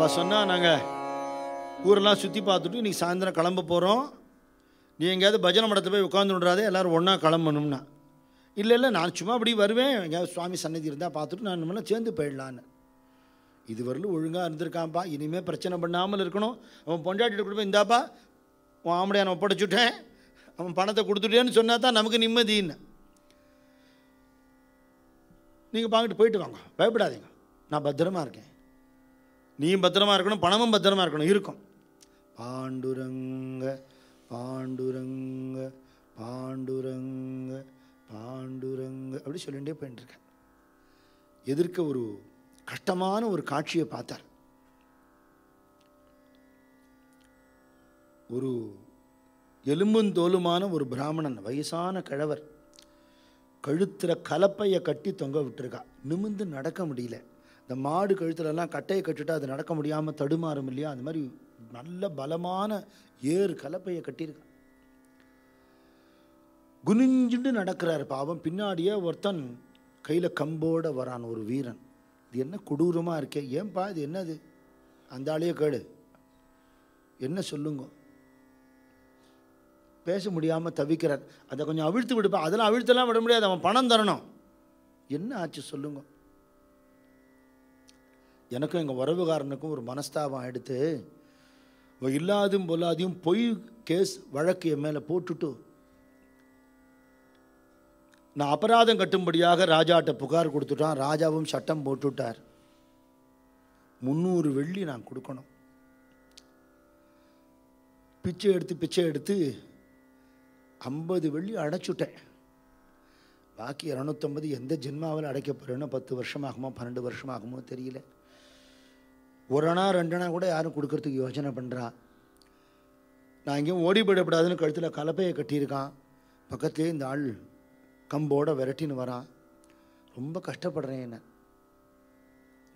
அவள் சொன்னால் நாங்கள் ஊரெல்லாம் சுற்றி பார்த்துட்டு இன்றைக்கி சாயந்தரம் கிளம்ப போகிறோம், நீ எங்கேயாவது பஜனை மடத்தை போய் உட்காந்து விட்றாதே, எல்லோரும் ஒன்றா கிளம்பணும்னா. இல்லை நான் சும்மா அப்படி வருவேன், எங்கேயாவது சுவாமி சன்னதி இருந்தால் பார்த்துட்டு நான் நம்மளாம் சேர்ந்து போயிடலான்னு. இதுவரையிலும் ஒழுங்காக இருந்திருக்கான்ப்பா, இனிமேல் பிரச்சனை பண்ணாமல் இருக்கணும். அவன் பொண்டாட்டிட்டு கூட போய் இந்தாப்பா உன் ஆம்படையை நான் ஒப்படைச்சுட்டேன், அவன் பணத்தை கொடுத்துட்டேன்னு சொன்னால் தான் நமக்கு நிம்மதின்னு. நீங்கள் பார்த்துட்டு போயிட்டு வாங்க, பயப்படாதீங்க, நான் பத்திரமா இருக்கேன், நீயும் பத்திரமா இருக்கணும், பணமும் பத்திரமா இருக்கணும். இருக்கும். பாண்டுரங்க பாண்டுரங்க பாண்டுரங்க பாண்டுரங்க அப்படி சொல்லிகிட்டே போயிட்டுருக்கேன். எதிர்க்க ஒரு கஷ்டமான ஒரு காட்சியை பார்த்தார். ஒரு எலும்பும் தோலுமான ஒரு பிராமணன், வயசான கிழவர், கழுத்தில் கலப்பையை கட்டி தொங்க விட்டுருக்கா. நிமிர்ந்து நடக்க முடியல. இந்த மாடு கழுத்துலலாம் கட்டையை கட்டிட்டு அது நடக்க முடியாமல் தடுமாறும் இல்லையா, அந்த மாதிரி நல்ல பலமான ஏறு கலப்பையை கட்டியிருக்கான். குனிஞ்சுட்டு நடக்கிறாரு பாவம். பின்னாடியே ஒருத்தன் கையில் கம்போடு வரான், ஒரு வீரன். இது என்ன கொடூரமாக இருக்கே, ஏன்பா இது என்னது, அந்த ஆளையே கேடு, என்ன சொல்லுங்க. பேச முடியாமல் தவிக்கிறார். அதை கொஞ்சம் அவிழ்த்து விடுப்பா. அதெல்லாம் அவிழ்த்தெல்லாம் விட முடியாது, அவன் பணம் தரணும். என்ன ஆச்சு சொல்லுங்க. எனக்கும் எங்கள் உறவுகாரனுக்கும் ஒரு மனஸ்தாபம் எடுத்து இல்லாதும் பொல்லாதையும் பொய் கேஸ் வழக்கு என் மேலே போட்டுட்டு நான் அபராதம் கட்டும்படியாக ராஜாட்ட புகார் கொடுத்துட்டான். ராஜாவும் சட்டம் போட்டுட்டார். 300 வெள்ளி நான் கொடுக்கணும். பிச்சை எடுத்து 50 வெள்ளி அடைச்சுட்டேன். பாக்கி 250 எந்த ஜென்மாவில் அடைக்க போகிறேன்னா 10 வருஷமாகுமோ 12 வருஷமாகுமோ தெரியல. 1 அணா 2 அணா கூட யாரும் கொடுக்கறதுக்கு யோசனை பண்ணுறா. நான் எங்கேயும் ஓடி போயிடப்படாதுன்னு கழுத்தில் கலப்பையை கட்டியிருக்கான். பக்கத்துலேயே இந்த ஆள் கம்போட விரட்டின்னு வரான். ரொம்ப கஷ்டப்படுறேன். என்ன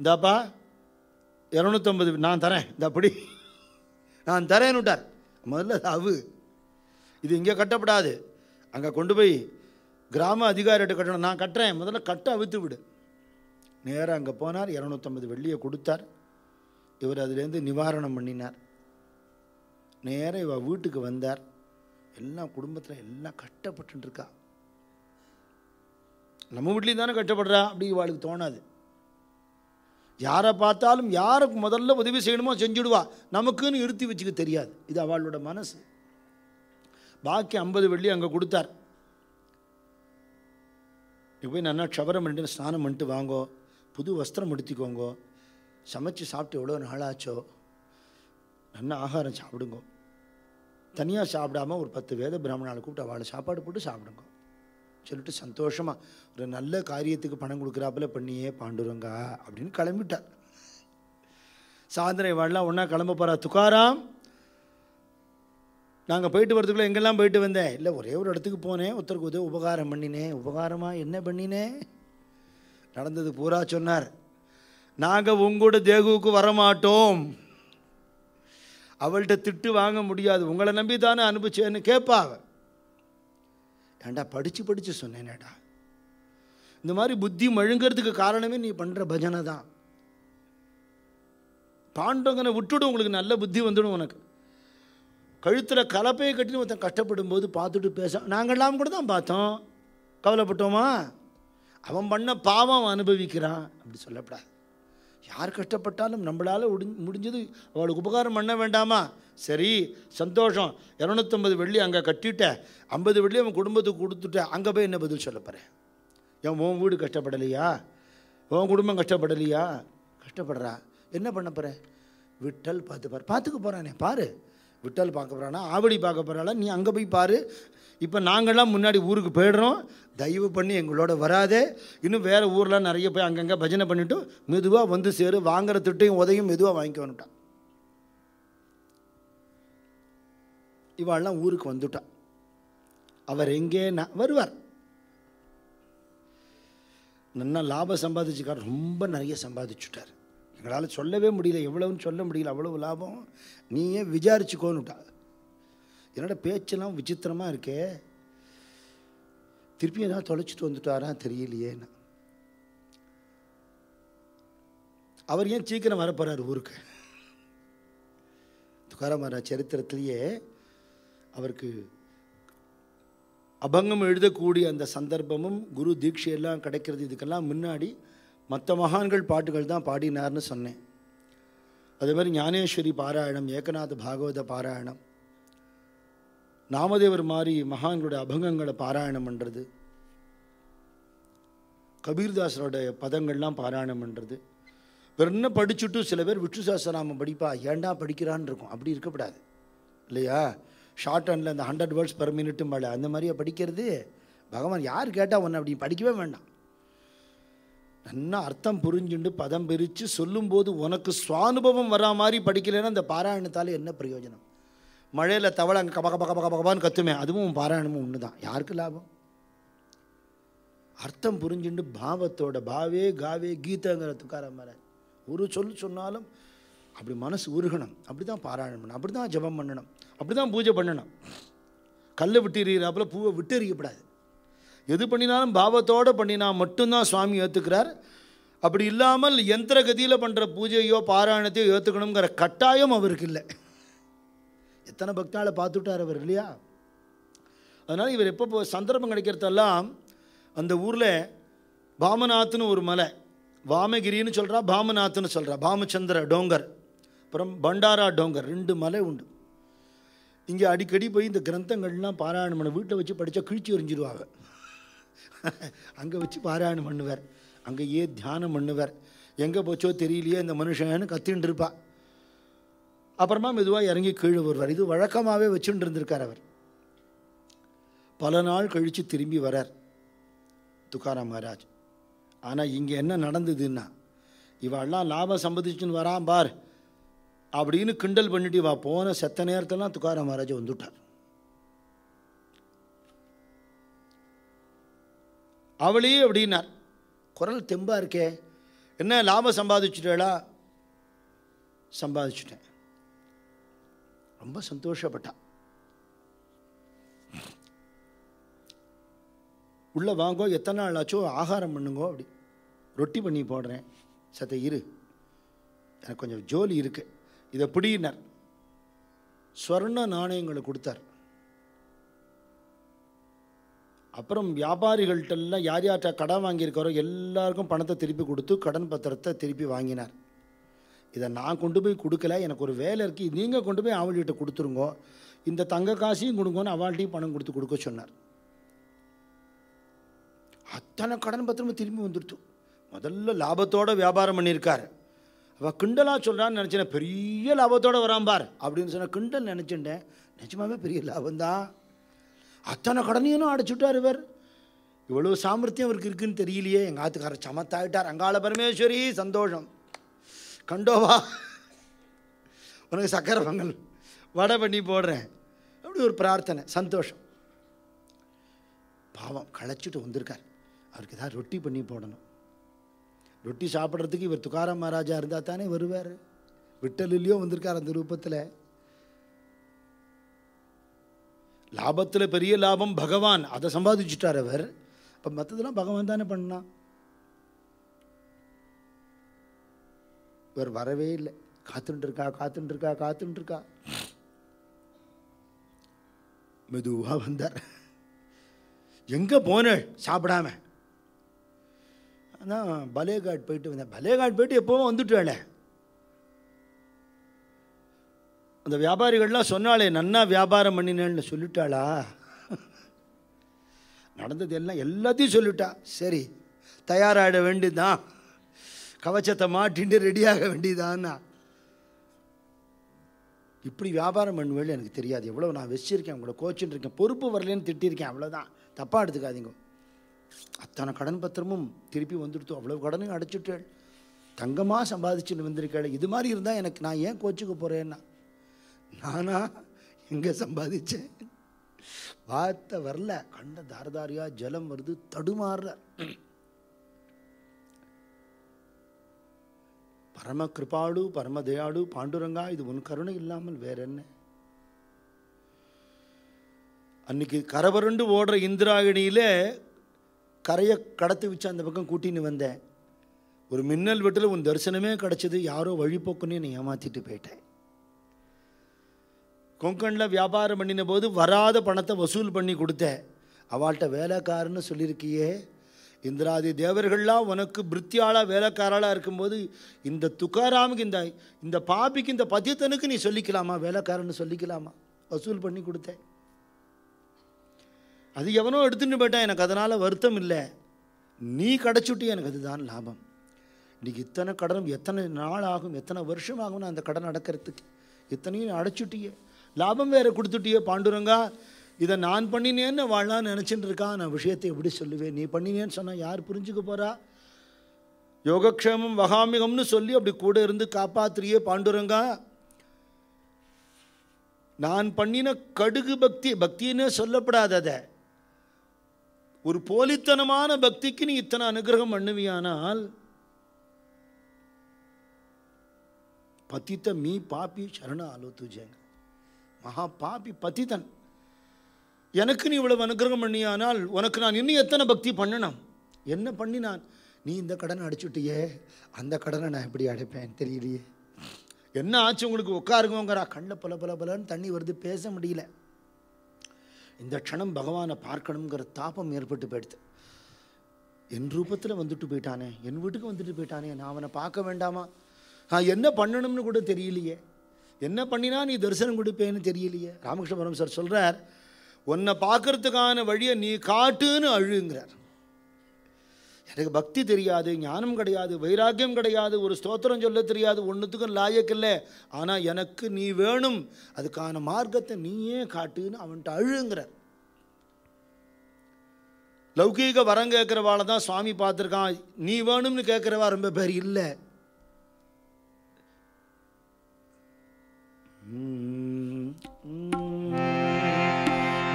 இந்தாப்பா 250 நான் தரேன், இந்த அப்படி நான் தரேன்னு விட்டார். முதல்ல அவு இது இங்கே கட்டப்படாது, அங்கே கொண்டு போய் கிராம அதிகாரிகிட்ட கட்டணும். நான் கட்டுறேன், முதல்ல கட்ட அவித்து விடு. நேராக அங்கே போனார். 250 வெள்ளியை கொடுத்தார். இவர் அதுலேருந்து நிவாரணம் பண்ணினார். நேராக இவ வீட்டுக்கு வந்தார். எல்லாம் குடும்பத்தில் எல்லாம் கஷ்டப்பட்டுருக்கா. நம்ம வீட்லேயும் தானே கஷ்டப்படுறா, அப்படி இவாளுக்கு தோணாது. யாரை பார்த்தாலும் யாருக்கு முதல்ல உதவி செய்யணுமோ செஞ்சுடுவா, நமக்குன்னு இருத்தி வச்சுக்க தெரியாது. இது அவளோட மனசு. பாக்கி 50 வெள்ளி அங்கே கொடுத்தார். இப்போ போய் நல்லா க்ஷவரம் பண்ணிட்டு ஸ்நானம் பண்ணிட்டு வாங்கோ, புது வஸ்திரம் எடுத்துக்கோங்கோ, சமைச்சு சாப்பிட்டு எவ்வளோ நாளாச்சோ, நல்லா ஆகாரம் சாப்பிடுங்கோ. தனியாக சாப்பிடாமல் ஒரு 10 வேத பிராமணாவை கூப்பிட்டு அவளை சாப்பாடு போட்டு சாப்பிடுங்க சொல்லிட்டு சந்தோஷமாக ஒரு நல்ல காரியத்துக்கு பணம் கொடுக்குறாப்புல பண்ணியே பாண்டுரங்கா அப்படின்னு கிளம்பிட்டார். சாயந்தரம் இவாள்லாம் ஒன்றா கிளம்ப போகிறா. துக்காராம், நாங்கள் போயிட்டு வரதுக்குள்ளே எங்கெல்லாம் போயிட்டு வந்தேன்? இல்லை, ஒரே ஒரு இடத்துக்கு போனேன், ஒருத்தருக்கு உபகாரம் பண்ணினேன். உபகாரமாக என்ன பண்ணினேன்? நடந்தது பூரா சொன்னார். நாங்கள் உங்களோட தேகுவுக்கு வரமாட்டோம், அவள்கிட்ட திட்டு வாங்க முடியாது, உங்களை நம்பி தானே அனுப்பிச்சேன்னு கேட்பா. ஏண்டா படித்து சொன்னேனேடா. இந்த மாதிரி புத்தி மழுங்கிறதுக்கு காரணமே நீ பண்ணுற பஜனை தான். பாண்டவங்கனை விட்டுடும், உங்களுக்கு நல்ல புத்தி வந்துடும். உனக்கு கழுத்தில் கலப்பையை கட்டின்னு ஒருத்தன் கஷ்டப்படும் போது பார்த்துட்டு பேச நாங்கள்லாம் கூட தான் பார்த்தோம், கவலைப்பட்டோமா? அவன் பண்ண பாவம் அவன் அனுபவிக்கிறான், அப்படி சொல்லப்படாது. யார் கஷ்டப்பட்டாலும் நம்மளால் முடிஞ்சது அவளுக்கு உபகாரம் பண்ண வேண்டாமா? சரி, சந்தோஷம். 250 வெள்ளி அங்கே கட்டிட்ட, 50 வெள்ளி அவன் குடும்பத்துக்கு கொடுத்துட்ட, அங்கே போய் என்ன பதில் சொல்ல போகிறேன்? ஏன் உன் வீடு கஷ்டப்படலையா? உன் குடும்பம் கஷ்டப்படலையா? கஷ்டப்படுறா, என்ன பண்ண போகிறேன்? விட்டல் பார்த்துக்க போகிறானே பாரு. விட்டல் பார்க்க போகிறானா, ஆவடி பார்க்க போகிறாளா? நீ அங்கே போய் பாரு. இப்போ நாங்கள்லாம் முன்னாடி ஊருக்கு போய்டுறோம், தயவு பண்ணி எங்களோட வராதே. இன்னும் வேறு ஊரில் நிறைய போய் அங்கங்கே பஜனை பண்ணிவிட்டு மெதுவாக வந்து சேரு, வாங்குற திட்டையும் உதவியும் மெதுவாக வாங்கிக்க வந்துட்டான். இவாள்லாம் ஊருக்கு வந்துட்டான். அவர் எங்கே வருவார். நல்லா லாபம் சம்பாதிச்சுக்கார், ரொம்ப நிறைய சம்பாதிச்சுட்டார். எங்களால் சொல்லவே முடியல, எவ்வளவுன்னு சொல்ல முடியல, அவ்வளவு லாபம். நீயே விசாரிச்சுக்கோன்னுட்டா. என்னோட பேச்செல்லாம் விசித்திரமாக இருக்கே, திருப்பி ஏதாவது தொலைச்சிட்டு வந்துட்டாரா தெரியலையேன்னு. அவர் ஏன் சீக்கிரம் வரப்போகிறார் ஊருக்கு? துக்காராம் மகாராஜ் சரித்திரத்திலேயே அவருக்கு அபங்கம் எழுதக்கூடிய அந்த சந்தர்ப்பமும் குரு தீட்சையெல்லாம் கிடைக்கிறது இதுக்கெல்லாம் முன்னாடி மற்ற மகான்கள் பாட்டுகள் தான் பாடினார்னு சொன்னேன். அதே மாதிரி ஞானேஸ்வரி பாராயணம், ஏகநாத பாகவத பாராயணம், நாமதேவர் மாதிரி மகான்களுடைய அபங்கங்களை பாராயணம் பண்ணுறது, கபீர்தாசரோட பதங்கள்லாம் பாராயணம் பண்ணுறது. வேறு என்ன படிச்சுட்டு சில பேர் விஷ்ணு சஹஸ்ரநாமம் படிப்பா, ஏண்டா படிக்கிறான்னு இருக்கும். அப்படி இருக்கக்கூடாது இல்லையா? ஷார்ட் ஹேண்டில் அந்த 100 words per minute மேலே அந்த மாதிரியே படிக்கிறது. பகவான் யார் கேட்டால் ஒன்று அப்படி படிக்கவே வேண்டாம். நல்லா அர்த்தம் புரிஞ்சுண்டு பதம் பிரித்து சொல்லும்போது உனக்கு சுவானுபவம் வரா மாதிரி படிக்கலைன்னா அந்த பாராயணத்தால் என்ன பிரயோஜனம்? மழையில் தவளை அங்கே கப கப கப கபான்னு கத்துமே, அதுவும் பாராயணமும் ஒன்று தான். யாருக்கு லாபம்? அர்த்தம் புரிஞ்சுண்டு பாவத்தோட பாவே காவே கீதைங்கிற துக்காராம் மகாராஜ் ஒரு சொன்னாலும் அப்படி மனசு உருகணும். அப்படி தான் பாராயணம் பண்ணணும், அப்படி தான் ஜபம் பண்ணணும், அப்படி தான் பூஜை பண்ணணும். கல்லை விட்டு எறிகிறாப்புல பூவை விட்டு எறியப்படாது. எது பண்ணினாலும் பாவத்தோடு பண்ணினா மட்டும்தான் சுவாமி ஏற்றுக்கிறார். அப்படி இல்லாமல் யந்திர கதியில் பண்ணுற பூஜையோ பாராயணத்தையோ ஏற்றுக்கணுங்கிற கட்டாயம் அவருக்கு இல்லை. எத்தனை பக்தாளை பார்த்துட்டார் அவர் இல்லையா? அதனால் இவர் எப்போ சந்தர்ப்பம் கிடைக்கிறதெல்லாம் அந்த ஊரில் பாமநாத்னு ஒரு மலை, வாமகிரின்னு சொல்கிறா, பாமநாத்னு சொல்கிறா, பாமச்சந்திர டோங்கர், அப்புறம் பண்டாரா டோங்கர், 2 மலை உண்டு. இங்கே அடிக்கடி போய் இந்த கிரந்தங்கள்லாம் பாராயணம் பண்ண வீட்டில் வச்சு படித்தா கிழிச்சி எறிஞ்சிடுவாங்க. அங்கே வச்சு பாராயணம் பண்ணுவார், அங்கேயே தியானம் பண்ணுவார். எங்கே போச்சோ தெரியலையே இந்த மனுஷன்னு கத்தின்னு இருப்பா. அப்புறமா மெதுவாக இறங்கி கீழே வருவார். இது வழக்கமாகவே வச்சுட்டு இருந்திருக்கார் அவர். பல நாள் கழித்து திரும்பி வரார் துக்காராம் மகாராஜ். ஆனால் இங்கே என்ன நடந்ததுன்னா, இவெல்லாம் லாபம் சம்பாதிச்சுன்னு வரான் பார் அப்படின்னு கிண்டல் பண்ணிட்டு வா போன செத்த நேரத்தெல்லாம் துக்காராம் மகாராஜ் வந்துட்டார். அவளே அப்படின்னார், குரல் தெம்பா இருக்கே, என்ன லாபம் சம்பாதிச்சுட்டா? சம்பாதிச்சுட்டேன். ரொம்ப சந்தோஷப்பட்டா. உள்ளே வாங்கோ, எத்தனை நாள் ஆச்சோ ஆகாரம் பண்ணுங்கோ, அப்படி ரொட்டி பண்ணி போடுறேன், சத்த இரு, எனக்கு கொஞ்சம் ஜோலி இருக்குது, இதை பிடினார். ஸ்வர்ண நாணயங்களை கொடுத்தார். அப்புறம் வியாபாரிகள்கிட்டெல்லாம் யார் யார்கிட்ட கடன் வாங்கியிருக்காரோ எல்லாருக்கும் பணத்தை திருப்பி கொடுத்து கடன் பத்திரத்தை திருப்பி வாங்கினார். இதை நான் கொண்டு போய் கொடுக்கல, எனக்கு ஒரு வேலை இருக்குது, நீங்கள் கொண்டு போய் அவள்கிட்ட கொடுத்துருங்கோ, இந்த தங்க காசையும் கொடுங்கன்னு அவள்கிட்டையும் பணம் கொடுக்க சொன்னார். அத்தனை கடன் பத்திரமும் திரும்பி வந்துடுத்து. முதல்ல லாபத்தோடு வியாபாரம் பண்ணியிருக்கார். அவள் கிண்டலாக சொல்கிறான்னு நினச்சேன், பெரிய லாபத்தோடு வராம்பார் அப்படின்னு சொன்ன கிண்டல் நினச்சிட்டேன். நிஜமாவே பெரிய லாபந்தான். அத்தனை கடனையும் அடைச்சுட்டார் இவர். இவ்வளோ சாமர்த்தியம் அவருக்கு இருக்குன்னு தெரியலையே. எங்கள் ஆத்துக்காரர் சமத்தாயிட்டார். அங்காள பரமேஸ்வரி சந்தோஷம், கண்டோவா உனக்கு சக்கரை பொங்கல் வடை பண்ணி போடுறேன், அப்படி ஒரு பிரார்த்தனை, சந்தோஷம். பாவம் களைச்சிட்டு வந்திருக்கார். அவருக்கு ஏதாவது ரொட்டி பண்ணி போடணும். ரொட்டி சாப்பிட்றதுக்கு இவர் துக்காராம் மகாராஜா இருந்தால் தானே வருவார். விட்டலிலையோ வந்திருக்கார் அந்த ரூபத்தில். லாபத்தில் பெரிய லாபம் பகவான், அதை சம்பாதிச்சுட்டார் அவர். அப்போ மற்றதெல்லாம் பகவான் தானே பண்ணான். இவர் வரவே இல்லை. காத்துட்டுருக்கா. மெதுவாக வந்தார். எங்கே போனேன் சாப்பிடாம? அதான் பலேகாட் போயிட்டு வந்தேன். பலேகாட் போயிட்டு எப்போவும் வந்துட்டேளே. அந்த வியாபாரிகள்லாம் சொன்னாலே நன்னா வியாபாரம் பண்ணினேன்னு சொல்லிட்டாளா? நடந்தது எல்லாத்தையும் சொல்லிட்டா. சரி, தயாராகிட வேண்டியதுதான், கவச்சத்தை மாட்டின்ட்டு ரெடியாக வேண்டியதான்னா. இப்படி வியாபாரம் பண்ணுவேன்னு எனக்கு தெரியாது. எவ்வளோ நான் வச்சிருக்கேன், உங்களை கோச்சுட்டு இருக்கேன், பொறுப்பு வரலன்னு திட்டிருக்கேன், அவ்வளோதான், தப்பாக எடுத்துக்காதீங்க. அத்தனை கடன் பத்திரமும் திருப்பி வந்துடுத்தோம். அவ்வளோ கடனையும் அடைச்சிட்டேள். தங்கமாக சம்பாதிச்சுன்னு வந்திருக்கேள். இது மாதிரி இருந்தால் எனக்கு நான் ஏன் கோச்சுக்க போகிறேன்னா, நானா எங்கே சம்பாதிச்சேன்? வார்த்தை வரல, கண்ட தாரதாரியாக ஜலம் வருது, தடுமாறுற. பரம கிருபாடு பரமதயாடு பாண்டுரங்கா, இது உன் கருணை இல்லாமல் வேற என்ன? அன்னைக்கு கரவரண்டு ஓடுற இந்திராயணியில் கரையை கடத்து வச்சு அந்த பக்கம் கூட்டின்னு வந்தேன். ஒரு மின்னல் வெட்டில் உன் தரிசனமே கிடச்சிது. யாரோ வழிபோக்குன்னு என்னை ஏமாற்றிட்டு போயிட்டேன். கொங்கனில் வியாபாரம் பண்ணின போது வராத பணத்தை வசூல் பண்ணி கொடுத்தேன். அவள்கிட்ட வேலைக்காரன்னு சொல்லியிருக்கியே, இந்திராதி தேவர்கள்லாம் உனக்கு பிருத்தியாளாக வேலைக்காராளாக இருக்கும்போது இந்த துக்காராமுக்கு இந்த பாபிக்கு இந்த பதித்தனுக்கு நீ சொல்லிக்கலாமா, வேலைக்காரன்னு சொல்லிக்கலாமா? வசூல் பண்ணி கொடுத்தேன். அது எவனோ எடுத்துட்டு போயிட்டான், எனக்கு அதனால் வருத்தம் இல்லை. நீ கிடச்சுட்டு எனக்கு அதுதான் லாபம். இன்றைக்கி இத்தனை கடனும் எத்தனை நாள் ஆகும், எத்தனை வருஷம் ஆகும்னு அந்த கடன் அடக்கிறதுக்கு, இத்தனையும் அடைச்சுட்டியே, லாபம் வேறு கொடுத்துட்டியே. பாண்டுரங்கா, இதை நான் பண்ணினேன்னு வாழலான்னு நினச்சிட்டு இருக்கான். நான் விஷயத்தை எப்படி சொல்லுவேன்? நீ பண்ணினேன்னு சொன்னால் யார் புரிஞ்சுக்க போகிறா? யோகக்ஷேமம் வகாமிகம்னு சொல்லி அப்படி கூட இருந்து காப்பாத்துறியே பாண்டுரங்கா. நான் பண்ணின கடுகு பக்தின்னு சொல்லப்படாதத ஒரு போலித்தனமான பக்திக்கு நீ இத்தனை அனுகிரகம் பண்ணுவியானால், பத்தித்த மீ பாப்பி சரண ஆலோ துஜேங்க, மகா பாப்பி பத்தித்தன், எனக்கு நீ இவ்வளவு அனுகிரகம் பண்ணியானால் உனக்கு நான் இன்னும் எத்தனை பக்தி பண்ணணும்? என்ன பண்ணி நான்? நீ இந்த கடனை அடைச்சுட்டியே, அந்த கடனை நான் எப்படி அடைப்பேன் தெரியலையே. என்ன ஆச்சு உங்களுக்கு? உட்காருங்கோங்கிறா. கண்ணில் பல பல பலன்னு தண்ணி வருது, பேச முடியல. இந்த க்ஷணம் பகவானை பார்க்கணுங்கிற தாபம் ஏற்பட்டு போயிடுது. என் ரூபத்தில் வந்துட்டு போயிட்டானே, என் வீட்டுக்கு வந்துட்டு போயிட்டானே, நான் அவனை பார்க்க வேண்டாமா? என்ன பண்ணணும்னு கூட தெரியலையே, என்ன பண்ணினா நீ தரிசனம் கொடுப்பேன்னு தெரியலையே. ராமகிருஷ்ண பரமஹம்சர் சொல்கிறார், உன்னை பார்க்கறதுக்கான வழியை நீ காட்டுன்னு அழுங்கிறார். எனக்கு பக்தி தெரியாது, ஞானம் கிடையாது, வைராக்கியம் கிடையாது, ஒரு ஸ்தோத்திரம் சொல்ல தெரியாது, ஒன்றுத்துக்கும் லாயக்கில்லை. ஆனால் எனக்கு நீ வேணும், அதுக்கான மார்க்கத்தை நீயே காட்டுன்னு அவன்கிட்ட அழுங்கிறார். லௌகீக வரம் கேட்குறவாளை தான் சுவாமி பார்த்துருக்கான். நீ வேணும்னு கேட்குறவா ரொம்ப பேர் இல்லை.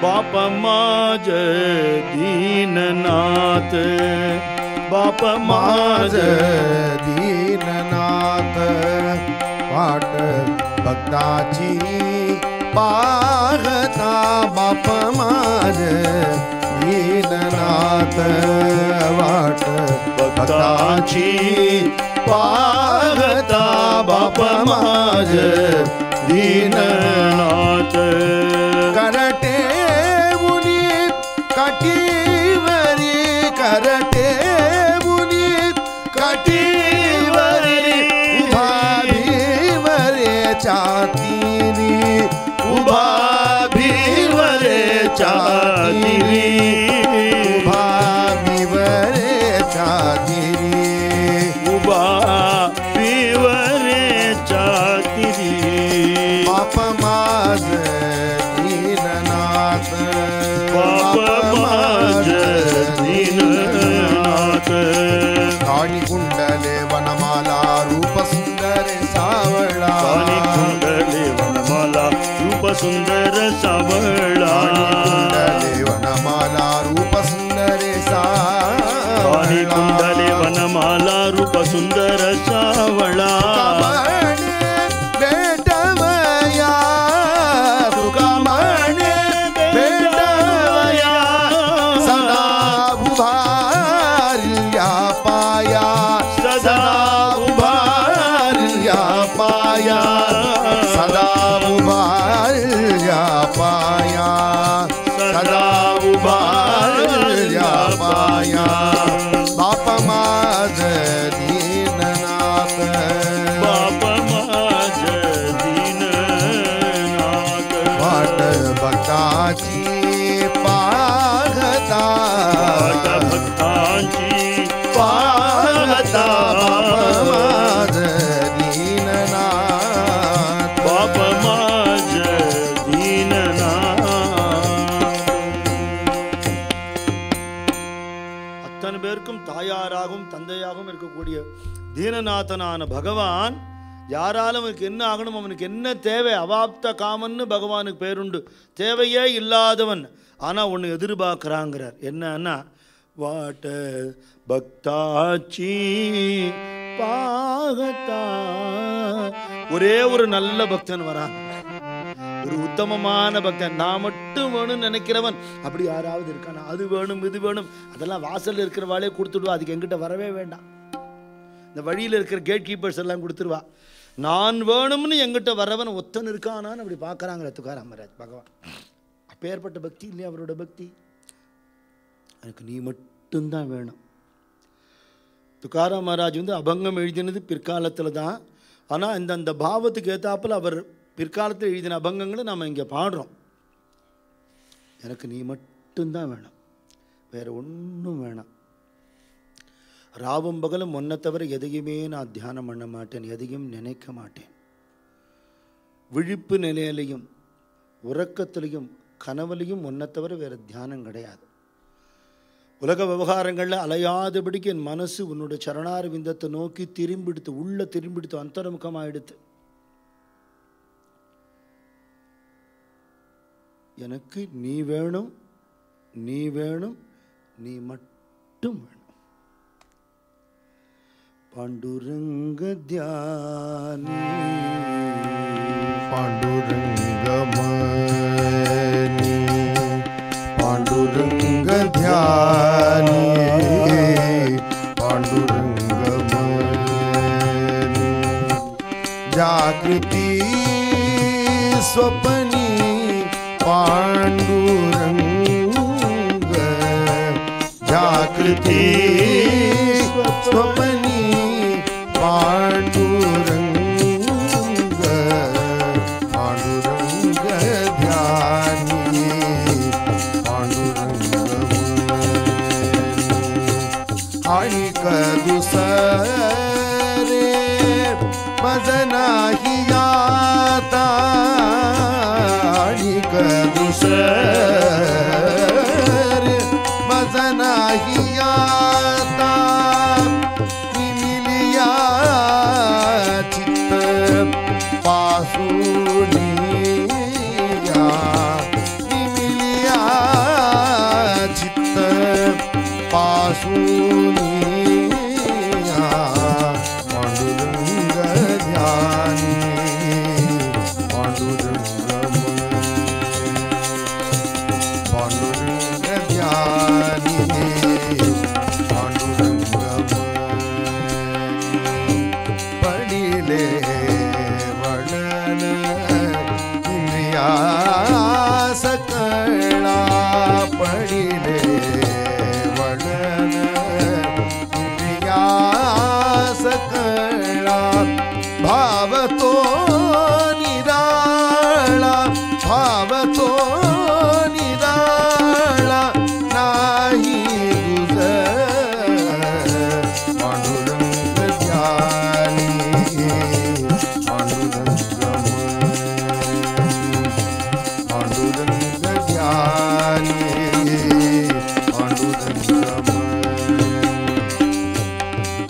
बाप माज दीननाथ, बाप माज दीननाथ, वाट भक्ताची पाहता, बाप माज दीननाथ, वाट भक्ताची पाहता, बाप माज दीननाथ. करटे मुनीत कटीवरी, करटे मुनीत कटीवरी, उभा भीवरे चातीरी, उभा भीवरे चातीरी, उभा भीवरे चातीरी, उभा भीवरे चातीरी. बाप माज दीननाथ, बाप माज दीननाथ. काणी कुंडले वनमाला रूप सुंदर सावळा, काणी कुंडले वनमाला रूप सुंदर सावळा, काणी कुंडले वनमाला रूप सुंदर सावळा, काणी कुंडले वनमाला रूप सुंदर सावळा. बाप माज दीननाथ, बाप माज दीननाथ. वाट भक्ताची पाहता, वाट भक्ताची पाहता, बाप माज दीननाथ, बाप माज दीननाथ. அத்தனை பேருக்கும் தாயாராகவும் தந்தையாகவும் இருக்கக்கூடிய தீனநாதனான பகவான் யாராலும் அவனுக்கு என்ன ஆகணும், அவனுக்கு என்ன தேவை, அவாப்த காமன்னு பகவானுக்கு பேருண்டு, தேவையே இல்லாதவன். ஆனால் ஒன்று எதிர்பார்க்குறாங்கிறார். என்னன்னா, வாட்ட பக்தாச்சி பாகத்தா. ஒரே ஒரு நல்ல பக்தன் வரான், ஒரு உத்தமமான பக்தன். நான் மட்டும் வேணும்னு நினைக்கிறவன் அப்படி யாராவது இருக்கானா? அது வேணும் இது வேணும் அதெல்லாம் வாசலில் இருக்கிறவாளே கொடுத்துடுவா, அதுக்கு எங்கிட்ட வரவே வேண்டாம். இந்த வழியில் இருக்கிற கேட் கீப்பர்ஸ் எல்லாம் கொடுத்துருவா. நான் வேணும்னு எங்கிட்ட வரவன் ஒத்தன் இருக்கானான்னு அப்படி பார்க்குறாங்களே துக்காராம் மகாராஜ் பகவான். அப்பேற்பட்ட பக்தி இல்லையா அவரோட பக்தி? எனக்கு நீ மட்டும்தான் வேணும். துக்காராம் மகாராஜ் அபங்கம் எழுதினது பிற்காலத்தில் தான். ஆனால் இந்த பாவத்துக்கு ஏற்றாப்பில் அவர் பிற்காலத்தில் எழுதின அபங்கங்களை நாம் இங்கே பாடுறோம். எனக்கு நீ மட்டும்தான் வேணும், வேறு ஒன்றும் வேணாம். ராவும் பகலும் ஒன்றை தவிர எதையுமே நான் தியானம் பண்ண மாட்டேன், எதையும் நினைக்க மாட்டேன். விழிப்பு நிலையிலையும் உறக்கத்திலையும் கனவுலையும் ஒன்றை தவிர வேறு தியானம் கிடையாது. உலக விவகாரங்களில் அலையாதபடிக்கு என் மனசு உன்னோட சரணார விந்தத்தை நோக்கி திரும்பிடுத்து, உள்ள திரும்பிடுத்து, அந்தர்முகமாயிடுத்து. எனக்கு நீ வேணும், நீ வேணும், நீ மட்டும் வேணும். பாண்டுரங்க தியானி பாண்டுரங்கமணி பாண்டுரங்க தியானி பாண்டுரங்கமணி जागृति स्वप्नी पांडुरंग जागृति स्वप्नी पांडुरंग पांडुरंग ध्यानी पांडुरंग आणि कदुसरे मजना ही आता आणि कदुसरे मजना ही आता निमिलिया चित्त पासूनिया निमिलिया चित्त पासूनिया पांडुरंग ध्यानी पांडुरंग ध्यानी पांडुरंग पडिले वळण इंद्रिया सकळा पडिले वळण इंद्रिया सकळा भाव तो निराळा भाव तो निराळा नाही तुझ पांडुरंग ध्यानी पांडुरंग ध्यानी पांडुरंग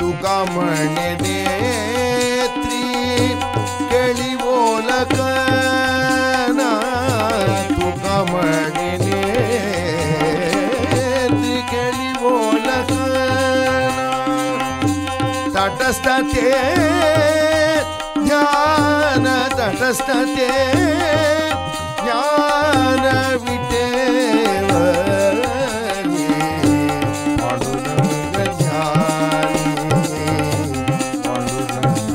तुका म्हणे नेत्री केळी बोलकना तुका म्हणे नेत्री केळी बोलकना तटस्थते ध्यान तटस्थते ज्ञान विटेवनी पांडुरंग ध्यानी पांडुरंग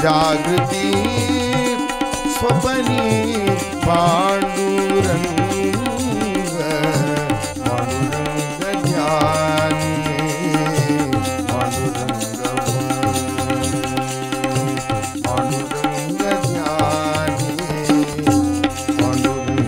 जागृती स्वप्नी पांडुरंग पांडुरंग ध्यानी पांडुरंग पांडुरंग ध्यानी पांडुरंग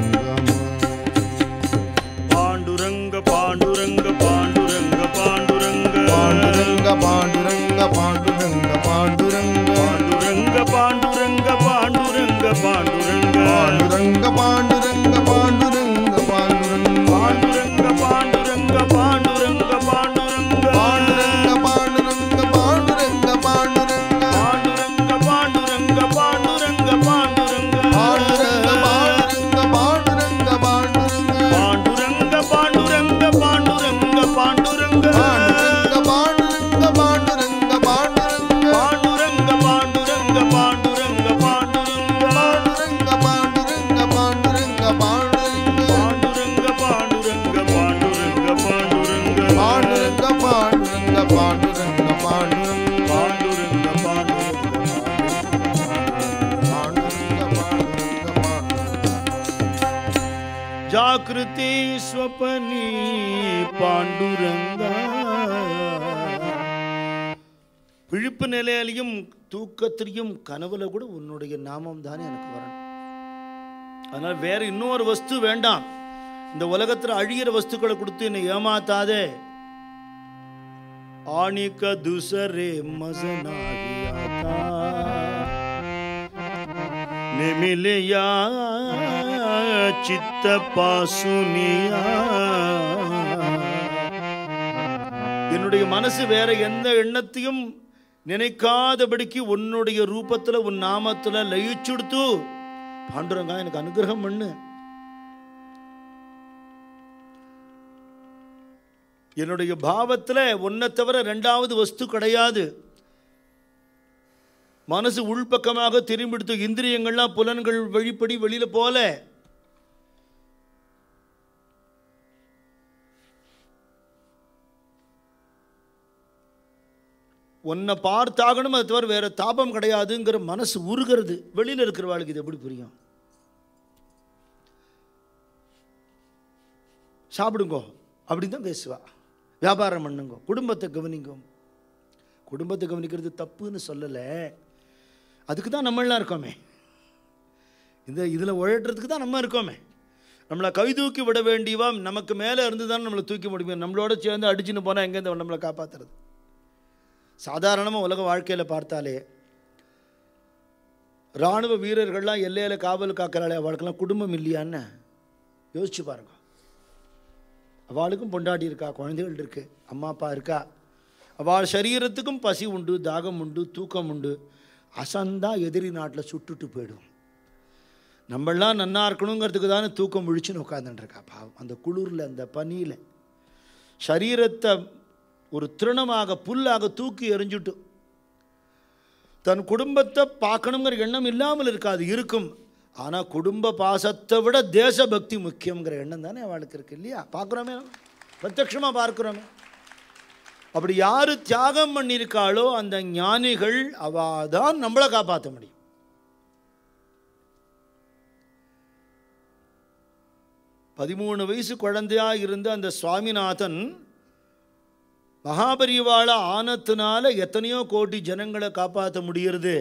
ஜாகிருதி ஸ்வபனி பாண்டுரங்கா. விழிப்பு நிலையிலையும் தூக்கத்திலையும் கனவுல கூட உன்னுடைய நாமம் தானே எனக்கு வரணும். அதனால வேற இன்னொரு வஸ்து வேண்டாம். இந்த உலகத்துல அழிகிற வஸ்துக்களை கொடுத்து என்னை ஏமாத்தாதே. ஆணிக்க துசரே மசனாகியாதா நிமிலியா சித்த பாசுனியா. என்னுடைய மனசு வேற எந்த எண்ணத்தையும் நினைக்காதபடிக்கு உன்னுடைய ரூபத்துல உன் நாமத்துல லயிச்சுடுத்து. பாண்டுரங்கா எனக்கு அனுகிரகம் பண்ணு. என்னுடைய பாவத்துல ஒன்னை தவிர ரெண்டாவது வஸ்து கிடையாது. மனசு உள்பக்கமாக திரும்பிடுத்து. இந்திரியங்கள்லாம் புலன்கள் வழிப்படி வெளியில போல. உன்னை பார்த்தாகணும், அது தவிர வேற தாபம் கிடையாதுங்கிற மனசு உருகிறது. வெளியில இருக்கிறவாளுக்கு இது எப்படி புரியும்? சாப்பிடுங்கோ அப்படின்னு தான் பேசுவா. வியாபாரம் பண்ணுங்க, குடும்பத்தை கவனிங்க. குடும்பத்தை கவனிக்கிறது தப்புன்னு சொல்லலை. அதுக்கு தான் நம்மளாம் இருக்கோமே. இதில் உழைக்கிறதுக்கு தான் நம்ம இருக்கோமே. நம்மளை கை தூக்கி விட வேண்டியவா நமக்கு மேலே இருந்து தான் நம்மளை தூக்கி முடியும். நம்மளோட சேர்ந்து அடிச்சுன்னு போனால் எங்கேருந்து நம்மளை காப்பாற்றுறது? சாதாரணமாக உலக வாழ்க்கையில் பார்த்தாலே இராணுவ வீரர்கள்லாம் எல்லையில் காவல் காக்கிறாளே, அவளுக்கெல்லாம் குடும்பம் இல்லையான்னு யோசிச்சு பாருங்க. அவளுக்கும் பொண்டாட்டி இருக்கா, குழந்தைகள் இருக்கு, அம்மா அப்பா இருக்கா. அவள் சரீரத்துக்கும் பசி உண்டு, தாகம் உண்டு, தூக்கம் உண்டு. அசந்தா எதிரி நாட்டில் சுட்டுட்டு போயிடும். நம்மளாம் நன்னா இருக்கணுங்கிறதுக்கு தானே தூக்கம் முழிச்சுன்னு உட்காந்துட்டுருக்கா. பாவம் அந்த குளிரில் அந்த பனியில் சரீரத்தை ஒரு திருணமாக புல்லாக தூக்கி எறிஞ்சுட்டு தன் குடும்பத்தை பார்க்கணுங்கிற எண்ணம் இல்லாமல் இருக்காது, இருக்கும். ஆனால் குடும்ப பாசத்தை விட தேசபக்தி முக்கியங்கிற எண்ணம் தானே அவளுக்கு இருக்கு இல்லையா? பார்க்குறோமே, பிரத்யட்சமாக பார்க்குறோமே. அப்படி யார் தியாகம் பண்ணியிருக்காளோ அந்த ஞானிகள் அவள் தான் நம்மளை காப்பாற்ற முடியும். பதிமூணு வயசு குழந்தையாக இருந்த அந்த சுவாமிநாதன் மகாபரிவாள ஆனத்தினால எத்தனையோ கோடி ஜனங்களை காப்பாற்ற முடிகிறது.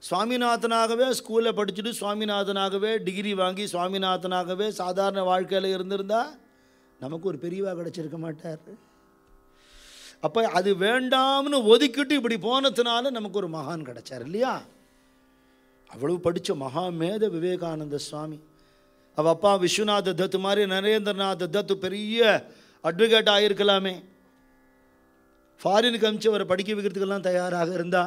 சுவாமிநாதனாகவே ஸ்கூலில் படிச்சுட்டு சுவாமிநாதனாகவே டிகிரி வாங்கி சுவாமிநாதனாகவே சாதாரண வாழ்க்கையில் இருந்திருந்தா நமக்கு ஒரு பெரியவா கிடச்சிருக்க மாட்டார். அப்போ அது வேண்டாம்னு ஒதுக்கிட்டு இப்படி போனதுனால நமக்கு ஒரு மகான் கிடைச்சார் இல்லையா? அவ்வளவு படித்த மகாமேத விவேகானந்த சுவாமி. அவள் அப்பா விஸ்வநாத தத்து மாதிரி நரேந்திரநாத் தத்து பெரிய அட்வொகேட் ஆகியிருக்கலாமே. ஃபாரினுக்கு அனுப்பிச்சு அவரை படிக்க வைக்கிறதுக்கெல்லாம் தயாராக இருந்தா.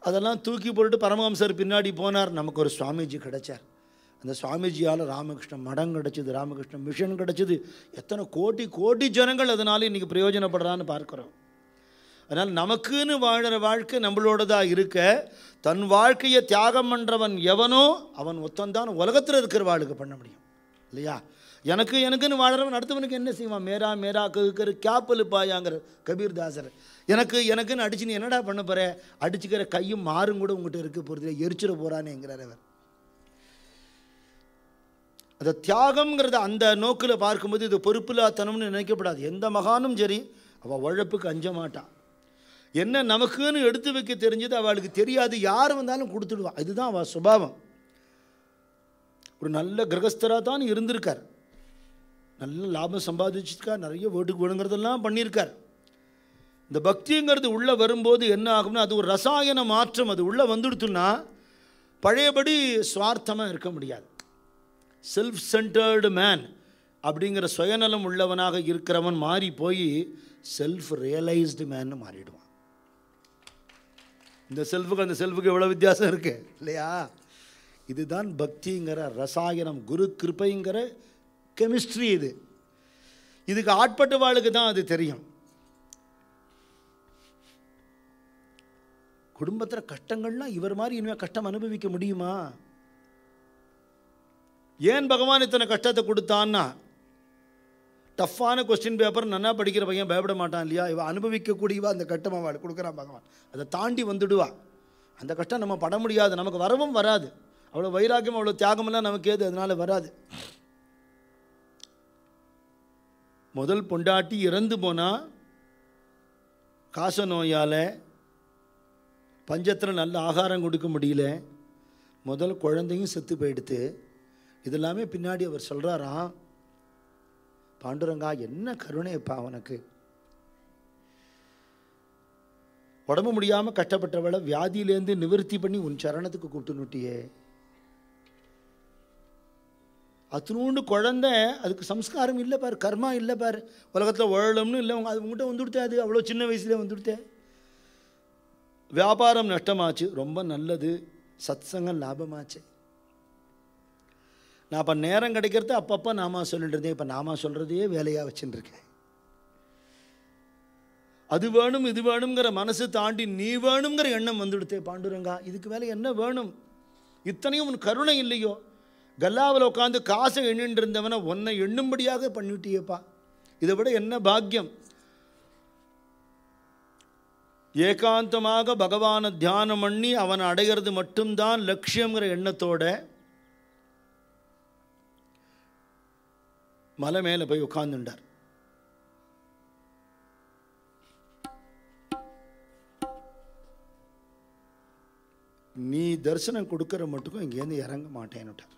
அதெல்லாம் தூக்கி போட்டு பரமஹம்சர் பின்னாடி போனார். நமக்கு ஒரு சுவாமிஜி கிடைச்சார். அந்த சுவாமிஜியால் ராமகிருஷ்ண மடம் கிடச்சிது, ராமகிருஷ்ண மிஷன் கிடச்சிது. எத்தனை கோடி கோடி ஜனங்கள் அதனால இன்றைக்கி பிரயோஜனப்படுறான்னு பார்க்குறோம். அதனால் நமக்குன்னு வாழ்கிற வாழ்க்கை நம்மளோடதாக இருக்க, தன் வாழ்க்கையை தியாகம் பண்ணுறவன் எவனோ அவன் ஒத்தந்தான் உலகத்தில் இருக்கிற வாழ்க்கை பண்ண முடியும் இல்லையா? எனக்குன்னு வாழறவன் அடுத்தவனுக்கு என்ன செய்வான்? மேரா மேரா கரு கேப்பல் பாயாங்கிற கபீர்தாசர். எனக்குன்னு அடிச்சு நீ என்னடா பண்ண போகிற? அடிச்சுக்கிற கையும் மாறும் கூட உங்கள்கிட்ட இருக்க போகிறது, எரிச்சிட போகிறானேங்கிறார் அவர். அந்த தியாகம்ங்கிறத அந்த நோக்கில் பார்க்கும்போது இது பொறுப்பில்லாத்தனம்னு நினைக்கப்படாது. எந்த மகானும் சரி அவள் உழைப்புக்கு அஞ்ச மாட்டான். என்ன நமக்குன்னு எடுத்து வைக்க தெரிஞ்சது அவளுக்கு தெரியாது, யார் வந்தாலும் கொடுத்துடுவான். இதுதான் அவள் சுபாவம். ஒரு நல்ல கிரகஸ்தராக தான் இருந்திருக்கார், நல்ல லாபம் சம்பாதிச்சிருக்கார், நிறைய வீட்டுக்கு வேணுங்கிறதெல்லாம் பண்ணியிருக்கார். இந்த பக்திங்கிறது உள்ளே வரும்போது என்ன ஆகும்னா அது ஒரு ரசாயன மாற்றம். அது உள்ளே வந்துடுத்துன்னா பழையபடி சுவார்த்தமாக இருக்க முடியாது. செல்ஃப் சென்டர்டு மேன் அப்படிங்கிற சுயநலம் உள்ளவனாக இருக்கிறவன் மாறி போய் செல்ஃப் ரியலைஸ்டு மேன்னு மாறிடுவான். இந்த செல்ஃபுக்கு அந்த செல்ஃபுக்கு எவ்வளோ வித்தியாசம் இருக்கு இல்லையா? இதுதான் பக்திங்கிற ரசாயனம், குரு கிருபைங்கிற கெமிஸ்ட்ரி. இதுக்கு ஆட்பட்ட வாழ்க்கை தான் அது தெரியும். குடும்பத்தில் கஷ்டங்கள்லாம் இவர் மாதிரி இனிமேல் கஷ்டம் அனுபவிக்க முடியுமா? ஏன் பகவான் இத்தனை கஷ்டத்தை கொடுத்தான்னா, டஃப்பான கொஸ்டின் பேப்பர் நல்லா படிக்கிற பையன் பயப்பட மாட்டான் இல்லையா? இவன் அனுபவிக்கக்கூடியவா அந்த கஷ்டம் அவள் கொடுக்குறான் பகவான். அதை தாண்டி வந்துடுவா. அந்த கஷ்டம் நம்ம பட முடியாது, நமக்கு வரவும் வராது. அவ்வளோ வைராக்கியம் அவ்வளோ தியாகமெல்லாம் நமக்கு ஏது, அதனால் வராது. முதல் பொண்டாட்டி இறந்து போனால் காச நோயால் பஞ்சத்தில் நல்ல ஆகாரம் கொடுக்க முடியல, முதல் குழந்தையும் செத்து போயிடுத்து. இதெல்லாமே பின்னாடி அவர் சொல்கிறாராம், பாண்டுரங்கா என்ன கருணைப்பா அவனுக்கு, உடம்பு முடியாமல் கஷ்டப்பட்டவளை வியாதியிலேருந்து நிவர்த்தி பண்ணி உன் சரணத்துக்கு கூப்பிட்டுனுட்டியே. அத்தனூண்டு குழந்தை, அதுக்கு சம்ஸ்காரம் இல்லை பாரு, கர்மா இல்லை பாரு, உலகத்தில் உழலும்னு இல்லை, அது உங்கள்கிட்ட வந்துடுத்தே, அது அவ்வளோ சின்ன வயசுலேயே வந்துடுத்தே. வியாபாரம் நஷ்டமாச்சு, ரொம்ப நல்லது, சத்சங்கம் லாபமாச்சு. நான் அப்போ நேரம் கிடைக்கிறது அப்பப்போ நாமா சொல்லிட்டு இருந்தேன், இப்போ நாமா சொல்கிறதையே வேலையாக வச்சுட்டு இருக்கேன். அது வேணும் இது வேணுங்கிற மனசு தாண்டி நீ வேணுங்கிற எண்ணம் வந்துடுத்தே பாண்டுரங்கா. இதுக்கு மேலே என்ன வேணும்? இத்தனையும் உன் கருணை இல்லையோ? கல்லாவில் உட்காந்து காசை எண்ணிட்டு இருந்தவனை உன்னை எண்ணும்படியாக பண்ணிவிட்டியேப்பா, இதை விட என்ன பாக்கியம்? ஏகாந்தமாக பகவானை தியானம் பண்ணி அவனை அடைகிறது மட்டும்தான் லட்சியங்கிற எண்ணத்தோட மலை மேலே போய் உட்கார்ந்துட்டார். நீ தரிசனம் கொடுக்கிற மட்டுக்கும் இங்கேருந்து இறங்க மாட்டேன்னுட்டார்.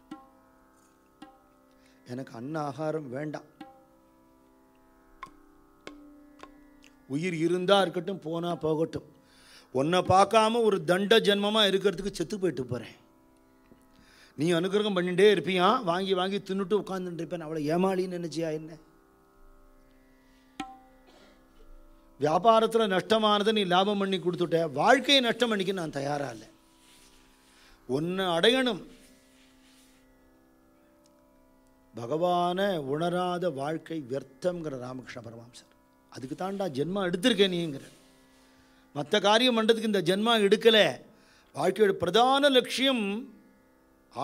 எனக்கு அன்ன ஆகாரம் வேண்டாம், உயிர் இருந்தா இருக்கட்டும், போனா போகட்டும், உன்னை பார்க்காம ஒரு தண்ட ஜென்மமாக இருக்கிறதுக்கு செத்து போயிட்டு போகிறேன். நீ அனுகிரகம் பண்ணிகிட்டே இருப்பியா, வாங்கி வாங்கி தின்னுட்டு உட்காந்துட்டு இருப்பேன். அவளை ஏமாளின்னு நினைச்சியா என்ன? வியாபாரத்தில் நஷ்டமானதை நீ லாபம் பண்ணி கொடுத்துட்ட, வாழ்க்கையை நஷ்டம் பண்ணிக்க நான் தயாராக இல்லை. உன்னை அடையணும். பகவானை உணராத வாழ்க்கை வியர்த்தம்ங்கிற ராமகிருஷ்ண பரமஹம்சர். அதுக்கு தாண்டா ஜென்மா எடுத்திருக்கேன் நீங்கிற. மற்ற காரியம் பண்ணுறதுக்கு இந்த ஜென்மா எடுக்கலை. வாழ்க்கையோட பிரதான லட்சியம்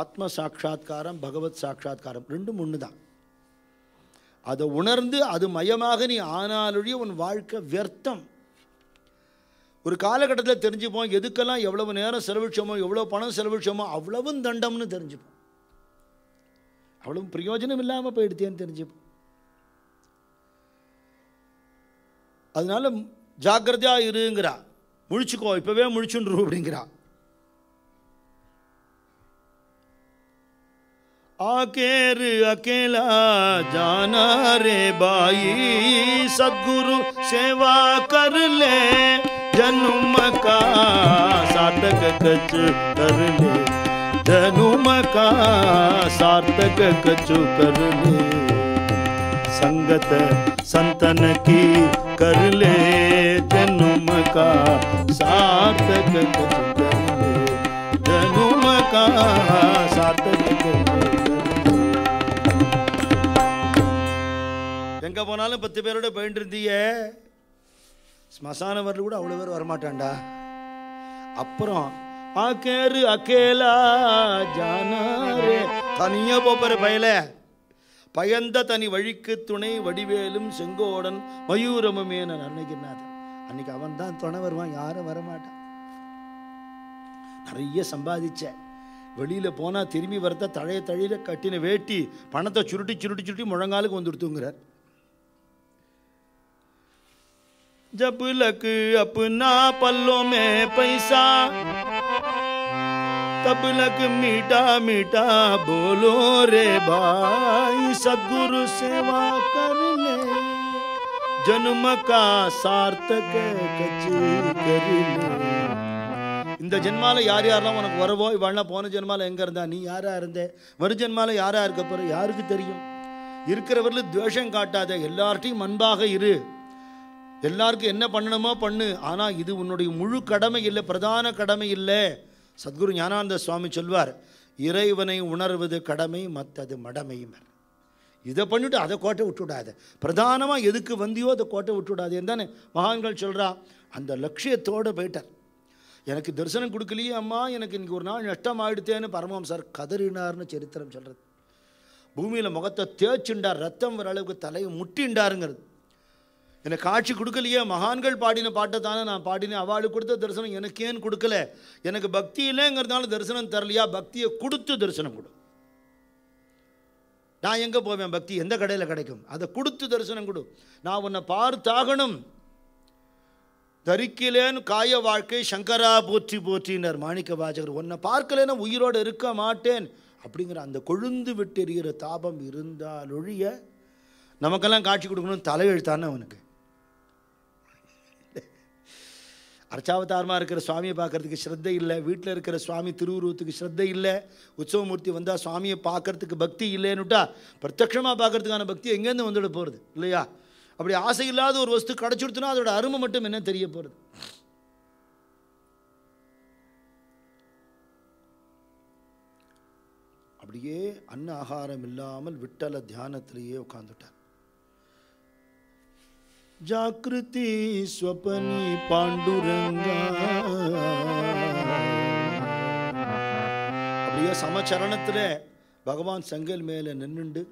ஆத்ம சாட்சா்காரம், பகவத் சாட்சா்காரம், ரெண்டும் ஒன்று தான். அதை உணர்ந்து அது மயமாக நீ ஆனாலொழிய உன் வாழ்க்கை வியர்த்தம். ஒரு காலகட்டத்தில் தெரிஞ்சுப்போம், எதுக்கெல்லாம் எவ்வளவு நேரம் செலவிச்சோமோ, எவ்வளோ பணம் செலவிச்சோமோ அவ்வளவும் தண்டம்னு தெரிஞ்சுப்போம். அவ்வளவு பிரயோஜனம் இல்லாமல் போயிடுத்தேன்னு தெரிஞ்சுப்போம். அதனால ஜாக்கிரதையா இருங்கிறா. முழிச்சுக்கோ, இப்பவே முழிச்சுன்று அப்படிங்கிறா. आकेर अकेला जाना रे बाई, सद्गुरु सेवा कर ले, जन्म का सार्थक कच कर ले, जन्म का सार्थक कच कर ले, संगत संतन की कर ले, जन्म का सार्थक कच कर ले, जन्म का सार्थक कच। எங்கே போனாலும் 10 பேரோட போயிட்டு இருந்தீங்க, ஸ்மசான வரல கூட அவ்வளோ பேர் வரமாட்டான்டா. அப்புறம் ஆக்கேரு அக்கேலா ஜானாரே, தனியா போற பயல, பயந்த தனி வழிக்கு துணை வடிவேலும் செங்கோடன் மயூரமுமே நான் அன்னைக்குநாதன். அன்னைக்கு அவன் தான் துணை வருவான், யாரும் வரமாட்டான். நிறைய சம்பாதிச்ச, வெளியில் போனால் திரும்பி வரத்த தழையில கட்டின வேட்டி பணத்தை சுருட்டி சுருட்டி சுருட்டி முழங்காலுக்கு வந்துடுத்துங்கிறார். जब लक अपना पल्लों में पैसा, तब लक मीठा मीठा बोलो रे भाई, सद्गुरु सेवा कर ले, जन्म का सार्थक कच कर ले. இந்த ஜென்மால யார் யாரெல்லாம் உனக்கு வரவோ, இவாள்லாம் போன ஜென்மால எங்க இருந்தா, நீ யாரா இருந்த, மறு ஜென்மால யாரா இருக்க போற, யாருக்கு தெரியும்? இருக்கிறவர்கள் துவேஷம் காட்டாத, எல்லார்ட்டையும் அன்பாக இரு, எல்லாருக்கும் என்ன பண்ணணுமோ பண்ணு. ஆனால் இது உன்னுடைய முழு கடமை இல்லை, பிரதான கடமை இல்லை. சத்குரு ஞானானந்த சுவாமி சொல்வார், இறைவனை உணர்வது கடமை, மற்றது மடமையும். இதை பண்ணிவிட்டு அதை கோட்டை விட்டுவிடாத, பிரதானமாக எதுக்கு வந்தியோ அதை கோட்டை விட்டுவிடாது தானே மகான்கள் சொல்கிறா. அந்த லட்சியத்தோடு போயிட்டார். எனக்கு தரிசனம் கொடுக்கலையே அம்மா, எனக்கு இன்றைக்கி ஒரு நாள் நஷ்டம் ஆகிடுத்தேன்னு பரமஹம்சர் கதறினார்னு சரித்திரம் சொல்கிறது. பூமியில் முகத்தை தேய்ச்சுண்டார், ரத்தம் வர அளவுக்கு தலையை முட்டின்றாருங்கிறது. எனக்கு காட்சி கொடுக்கலையே, மகான்கள் பாடின பாட்டை தானே நான் பாடினேன், அவளுக்கு கொடுத்த தரிசனம் எனக்கு ஏன் கொடுக்கல? எனக்கு பக்தி இல்லைங்கிறதுனால தரிசனம் தரலையா? பக்தியை கொடுத்து தரிசனம் கொடு. நான் எங்கே போவேன்? பக்தி எந்த கடையில் கிடைக்கும்? அதை கொடுத்து தரிசனம் கொடு. நான் உன்னை பார்த்தாகணும். தரிக்கலேன்னு காய வாழ்க்கை சங்கரா போற்றி போற்றினார் மாணிக்க வாசகர். உன்னை பார்க்கலேன்னா உயிரோடு இருக்க மாட்டேன் அப்படிங்கிற அந்த கொழுந்து விட்டு எறிகிற தாபம் இருந்தால் ஒழிய நமக்கெல்லாம் காட்சி கொடுக்கணும்னு தலையெழுத்தானே அவனுக்கு. அர்ச்சாவதாரமாக இருக்கிற சுவாமியை பார்க்கறதுக்கு ஸ்ரத்தை இல்லை, வீட்டில் இருக்கிற சுவாமி திருவுருவத்துக்கு ஸ்ரத்தை இல்லை, உற்சவமூர்த்தி வந்தால் சுவாமியை பார்க்கறதுக்கு பக்தி இல்லைன்னுட்டா பிரத்யட்சமாக பார்க்கறதுக்கான பக்தி எங்கேருந்து வந்துட போகிறது இல்லையா? அப்படி ஆசை இல்லாத ஒரு வஸ்து கிடச்சுடுத்துனா அதோட அருமை மட்டும் என்ன தெரிய போகிறது? அப்படியே அன்ன ஆகாரம் இல்லாமல் விட்டல தியானத்திலேயே உட்கார்ந்துட்டார். ஜாக்கிருதி ஸ்வபனி பாண்டுரங்கா. அப்படியே சமச்சரணத்தில் பகவான் செங்கல் மேலே நின்றுண்டு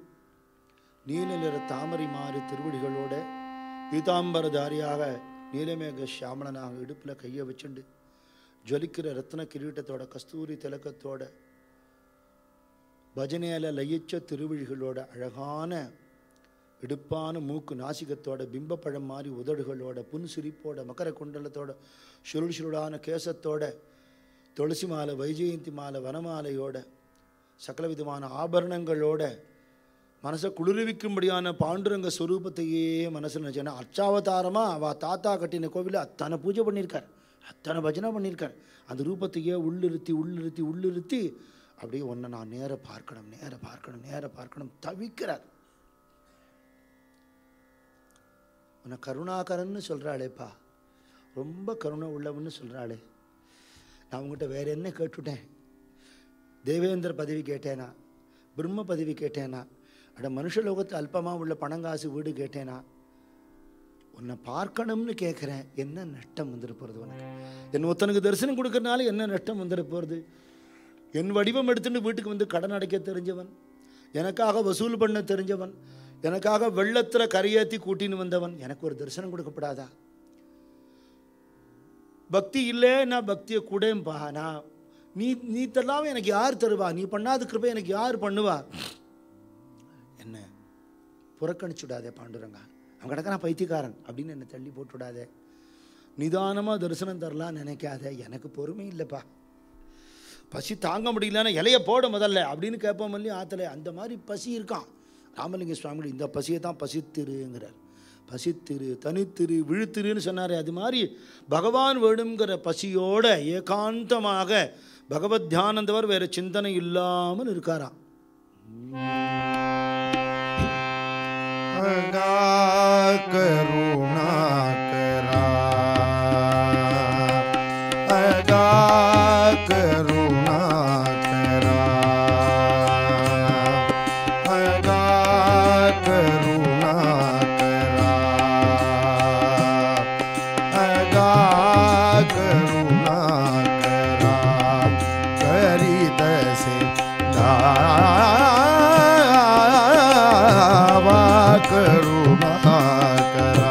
நீல நிற தாமரை மாறி திருவடிகளோட பீதாம்பரதாரியாக நீலமேக சாமணனாக இடுப்பில் கையை வச்சுண்டு ஜொலிக்கிற ரத்ன கிரீட்டத்தோட கஸ்தூரி திலக்கத்தோட பஜனையில் லயிச்ச திருவிழிகளோட அழகான இடுப்பான மூக்கு நாசிகத்தோட பிம்பப்பழம் மாதிரி உதடுகளோட புன்சிரிப்போட மகர குண்டலத்தோட சுருள் சுருளான கேசத்தோட துளசி மாலை வைஜெயந்தி மாலை வனமாலையோட சகல விதமான ஆபரணங்களோட மனசை குளிர்விக்கும்படியான பாண்டுரங்க ஸ்வரூபத்தையே மனசில் நினச்சேன்னா அர்ச்சாவதாரமாக அவள் தாத்தா கட்டின கோவிலில் அத்தனை பூஜை பண்ணியிருக்கார், அத்தனை பஜனை பண்ணியிருக்கார். அந்த ரூபத்தையே உள்ளிருத்தி அப்படியே ஒன்றை நான் நேர பார்க்கணும் தவிக்கிறார். உன்னை கருணாகரன்னு சொல்கிறாளேப்பா, ரொம்ப கருணை உள்ளவன்னு சொல்கிறாளே. நான் உங்கள்கிட்ட வேறு என்ன கேட்டுவிட்டேன்? தேவேந்திர பதவி கேட்டேனா? பிரம்ம பதவி கேட்டேனா? அட மனுஷலோகத்தில் அல்பமாக உள்ள பணங்காசு வீடு கேட்டேனா? உன்னை பார்க்கணும்னு கேட்குறேன். என்ன நஷ்டம் வந்துட போகிறது உனக்கு? என் ஒருத்தனுக்கு தரிசனம் கொடுக்கறனால என்ன நஷ்டம் வந்துட போகிறது? என் வடிவம் எடுத்துட்டு வீட்டுக்கு வந்து கடன் அடைக்க தெரிஞ்சவன், எனக்காக வசூல் பண்ண தெரிஞ்சவன், எனக்காக வெள்ளத்தில் கரையேற்றி கூட்டின்னு வந்தவன், எனக்கு ஒரு தரிசனம் கொடுக்கப்படாதா? பக்தி இல்லை, நான் பக்தியை கூடேன்பா. நான் நீ தரலாம எனக்கு யார் தருவா? நீ பண்ணாத கிருபை எனக்கு யார் பண்ணுவா? என்ன புறக்கணிச்சுடாதே பாண்டுரங்கா, அவன் கிடக்கிறான் பைத்தியக்காரன் அப்படின்னு என்னை தள்ளி போட்டுவிடாதே. நிதானமாக தரிசனம் தரலான்னு நினைக்காத. எனக்கு பொறுமை இல்லைப்பா, பசி தாங்க முடியலன்னா இலைய போட முதல்ல அப்படின்னு கேட்போம் இல்லையா ஆத்தலை. அந்த மாதிரி பசி இருக்கான். ராமலிங்க சுவாமிகள் இந்த பசியை தான் பசித்திருங்கிறார். பசித்திரு, தனித்திரு, விழுத்திருன்னு சொன்னார். அது மாதிரி பகவான் வேணுங்கிற பசியோட ஏகாந்தமாக பகவத் தியானந்தவர் வேறு சிந்தனை இல்லாமல் இருக்காராம். கருணாகரா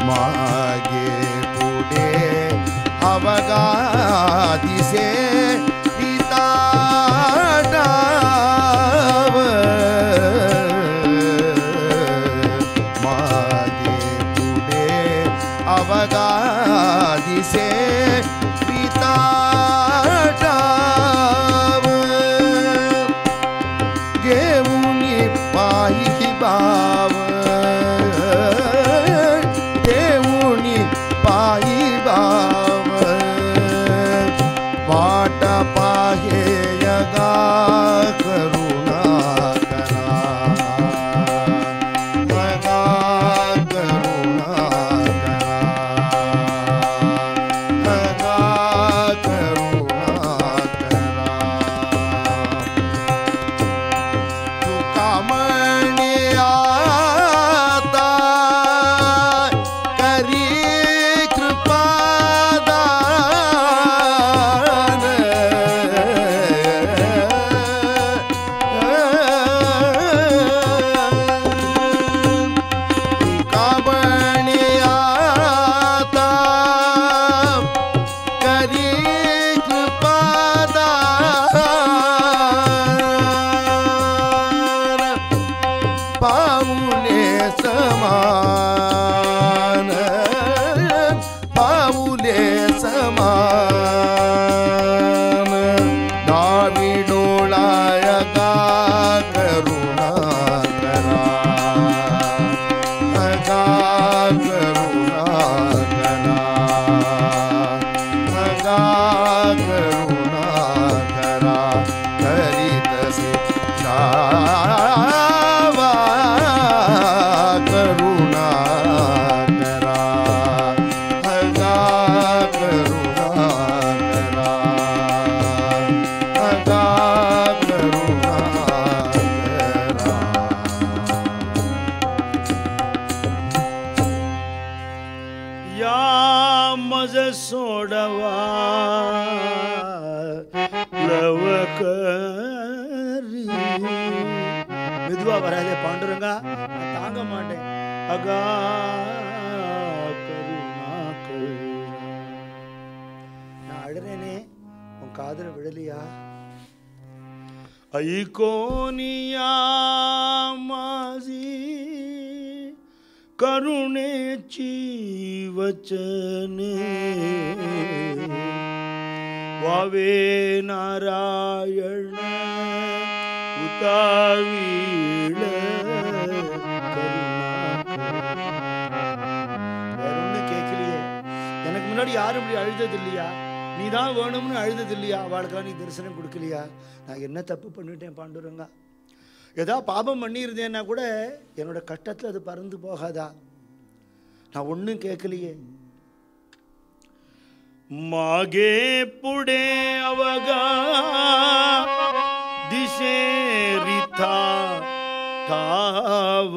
मागे पुढे अवगादिसे पिताडाव मागे पुढे अवगादिसे पिताडाव घेऊनी पायी बाव घेऊनी पायी बाव वाट पाहे यगा करुणा करा यगा करुणा करा यगा करुणा करा तुकामणी आता करी कृपादान तुकामणी आता करी कृपादान पाऊले समान पाऊले समान डावी डोळाया का करुणा करा का करुणा करा का करुणा करा करीतसे जावा करुणा करा हगा करुणा करा हगा करुणा करा या मज सोडवा लवकरी மெதுவா வராதே பாண்டுரங்கா, நான் தாங்க மாட்டேன். அகா கருணா கருணா. நான் அழுறேனே, உன் காதுல விடலையா? ஐகோனியா மாசி கருணேச்சி வச்சனே வாவே நாராயண உதாவீள கருணா. வேற ஒண்ணு கேட்கலையே. எனக்கு முன்னாடி யாரும் இப்படி அழுதது இல்லையா? நீ தான் வேணும்னு அழுதது இல்லையா? அவளுக்கா நீ தரிசனம் கொடுக்கலையா? நான் என்ன தப்பு பண்ணிட்டேன் பாண்டுரங்கா? ஏதா பாபம் பண்ணியிருந்தேன்னா கூட என்னோட கஷ்டத்தில் அது பறந்து போகாதா? நான் ஒன்றும் கேட்கலையே. மாகே புடே அவகா திசே ரிதா தாவ.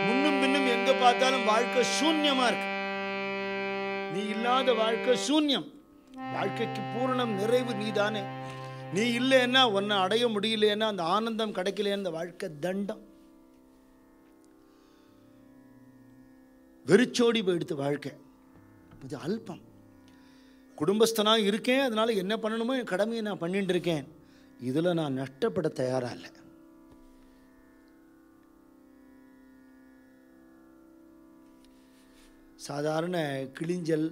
முன்னும் பின்னும் எங்க பார்த்தாலும் வாழ்க்கை சூன்யமா இருக்கு. நீ இல்லாத வாழ்க்கை சூன்யம். வாழ்க்கைக்கு பூரணம் நிறைவு நீதானே. நீ இல்லைன்னா உன்னை அடைய முடியலன்னா அந்த ஆனந்தம் கிடைக்கலன்னு அந்த வாழ்க்கை தண்டம். வெறிச்சோடி போயிடுத்து வாழ்க்கை. இது அல்பம். குடும்பஸ்தனா இருக்கேன், அதனால என்ன பண்ணணுமோ என் கடமையை நான் பண்ணிட்டு இருக்கேன். இதில் நான் நஷ்டப்பட தயாரா இல்லை. சாதாரண கிளிஞ்சல்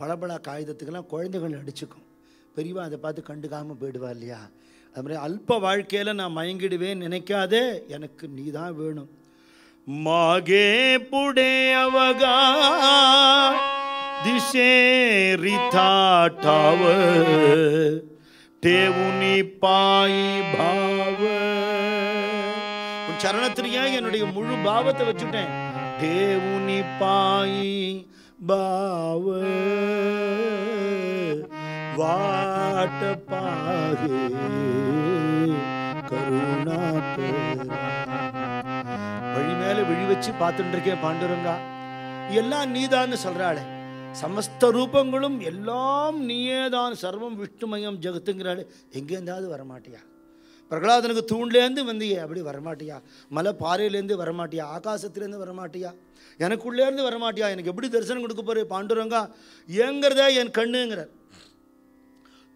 பளபள காகிதத்துக்கெல்லாம் குழந்தைகள் அடிச்சுக்கும். பெரியவா அதை பார்த்து கண்டுக்காமல் போயிடுவா இல்லையா? அது மாதிரி அல்ப வாழ்க்கையில் நான் மயங்கிடுவேன் நினைக்காதே. எனக்கு நீ தான் வேணும். மாகே புடே அவகா திசே ரிதாட்டாவ தேவுனி பாயி பாவ. உன் சரணத்திலேயே என்னுடைய முழு பாவத்தை வச்சுட்டேன். தேவுனி பாயி பாவ வாட்ட பாகே கருணா. வழி மேல விழி வச்சு பார்த்துட்டு இருக்கேன் பாண்டுரங்கா. எல்லாம் நீதான்னு சொல்றாளே. சமஸ்த ரூபங்களும் எல்லாம் நீயேதான். சர்வம் விஷ்ணுமயம் ஜெகத்துங்கிறாளே. எங்கேருந்தாவது வரமாட்டியா? பிரகலாதனுக்கு தூண்லேருந்து வந்தியே, அப்படி வரமாட்டியா? மலை பாறையிலேருந்து வரமாட்டியா? ஆகாசத்துலேருந்து வரமாட்டியா? எனக்குள்ளேருந்து வரமாட்டியா? எனக்கு எப்படி தரிசனம் கொடுக்க போறே பாண்டுரங்கா? ஏங்கிறதே என் கண்ணுங்கிறார்.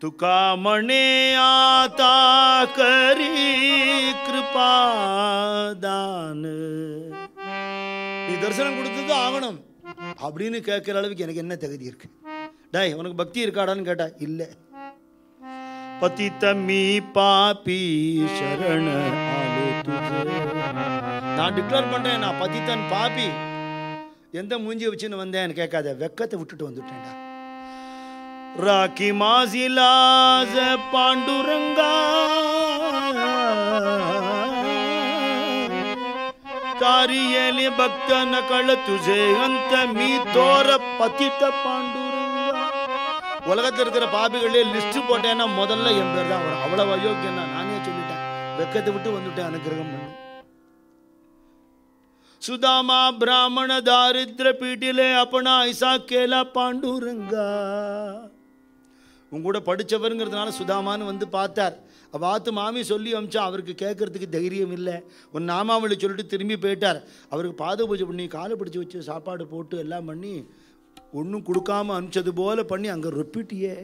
துக்காமணே ஆதா கரி கிருபாதான, நீ தரிசனம் கொடுத்தது ஆகணும் அப்படின்னு கேட்குற அளவுக்கு எனக்கு என்ன தகுதி இருக்கு? டேய், உனக்கு பக்தி இருக்காடான்னு கேட்டா இல்லை. பதித்தமி பாபி சரண ஆலோ துஜே, நான் டிக்ளேர் பண்றேன், நான் பதித்தன் பாபி. எந்த மூஞ்சியை வச்சுன்னு வந்தேன்னு கேட்காத, வெக்கத்தை விட்டுட்டு வந்துட்டேன்டா. ராக்கி மாசிலாஜ பாண்டுரங்கா தாரியலே பக்தன கள்ள துஜே அந்த மீ தோர பதித்த பாண்டுரங்கா. உலகத்தில் இருக்கிற பாபிகளே லிஸ்ட் போட்டேன்னா முதல்ல என் பேர் தான் வரும். அவ்வளவு அயோக்கியம் தான், நானே சொல்லிட்டேன். வெக்கத்தை விட்டு வந்துட்டேன், அனுகிரகம் பண்ணு. சுதாமா பிராமண தாரித்ர பீட்டிலே அப்பனா ஐசா கேலா பாண்டுரங்கா. உங்கூட படித்தவருங்கிறதுனால சுதாமான்னு வந்து பார்த்தார். பார்த்து மாமி சொல்லி அமிச்சா, அவருக்கு கேட்கறதுக்கு தைரியம் இல்லை. உன் நாமாவளி சொல்லிட்டு திரும்பி போயிட்டார். அவருக்கு பாத பூஜை பண்ணி காலை பிடிச்சி வச்சு சாப்பாடு போட்டு எல்லாம் பண்ணி ஒன்றும் கொடுக்காம அனுப்பிச்சது போல பண்ணி அங்கே ரொப்பிட்டியே.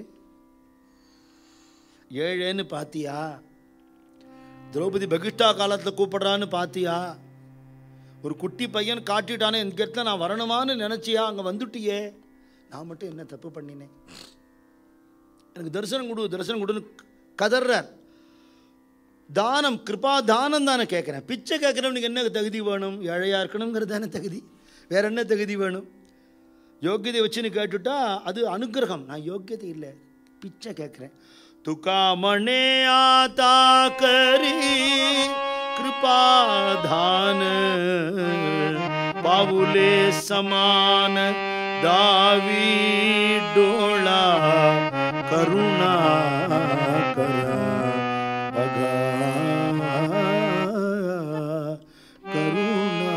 ஏழேன்னு பார்த்தியா? திரௌபதி பகிஷ்டா காலத்தில் கூப்பிடுறான்னு பார்த்தியா? ஒரு குட்டி பையன் காட்டிட்டானே, இந்த இடத்துல நான் வரணுமான்னு நினச்சியா? அங்கே வந்துட்டியே. நான் மட்டும் என்ன தப்பு பண்ணினேன்? எனக்கு தரிசனம் கொடு, தரிசனம் கொடுன்னு கதறார். தானம், கிருபா தானம் தானே கேட்குறேன். பிச்சை கேட்குறவனுக்கு என்ன தகுதி வேணும்? ஏழையாக இருக்கணுங்கிறது தானே தகுதி, வேற என்ன தகுதி வேணும்? யோக்கியதை வச்சுன்னு கேட்டுட்டா அது அனுகிரகம். நான் யோக்கியதை இல்லை, பிச்சை கேட்குறேன். துக்காமணே ஆதா கரி கிருபாதான பாவுலே சமான தாவி டோளா கருணா கர அகா கருணா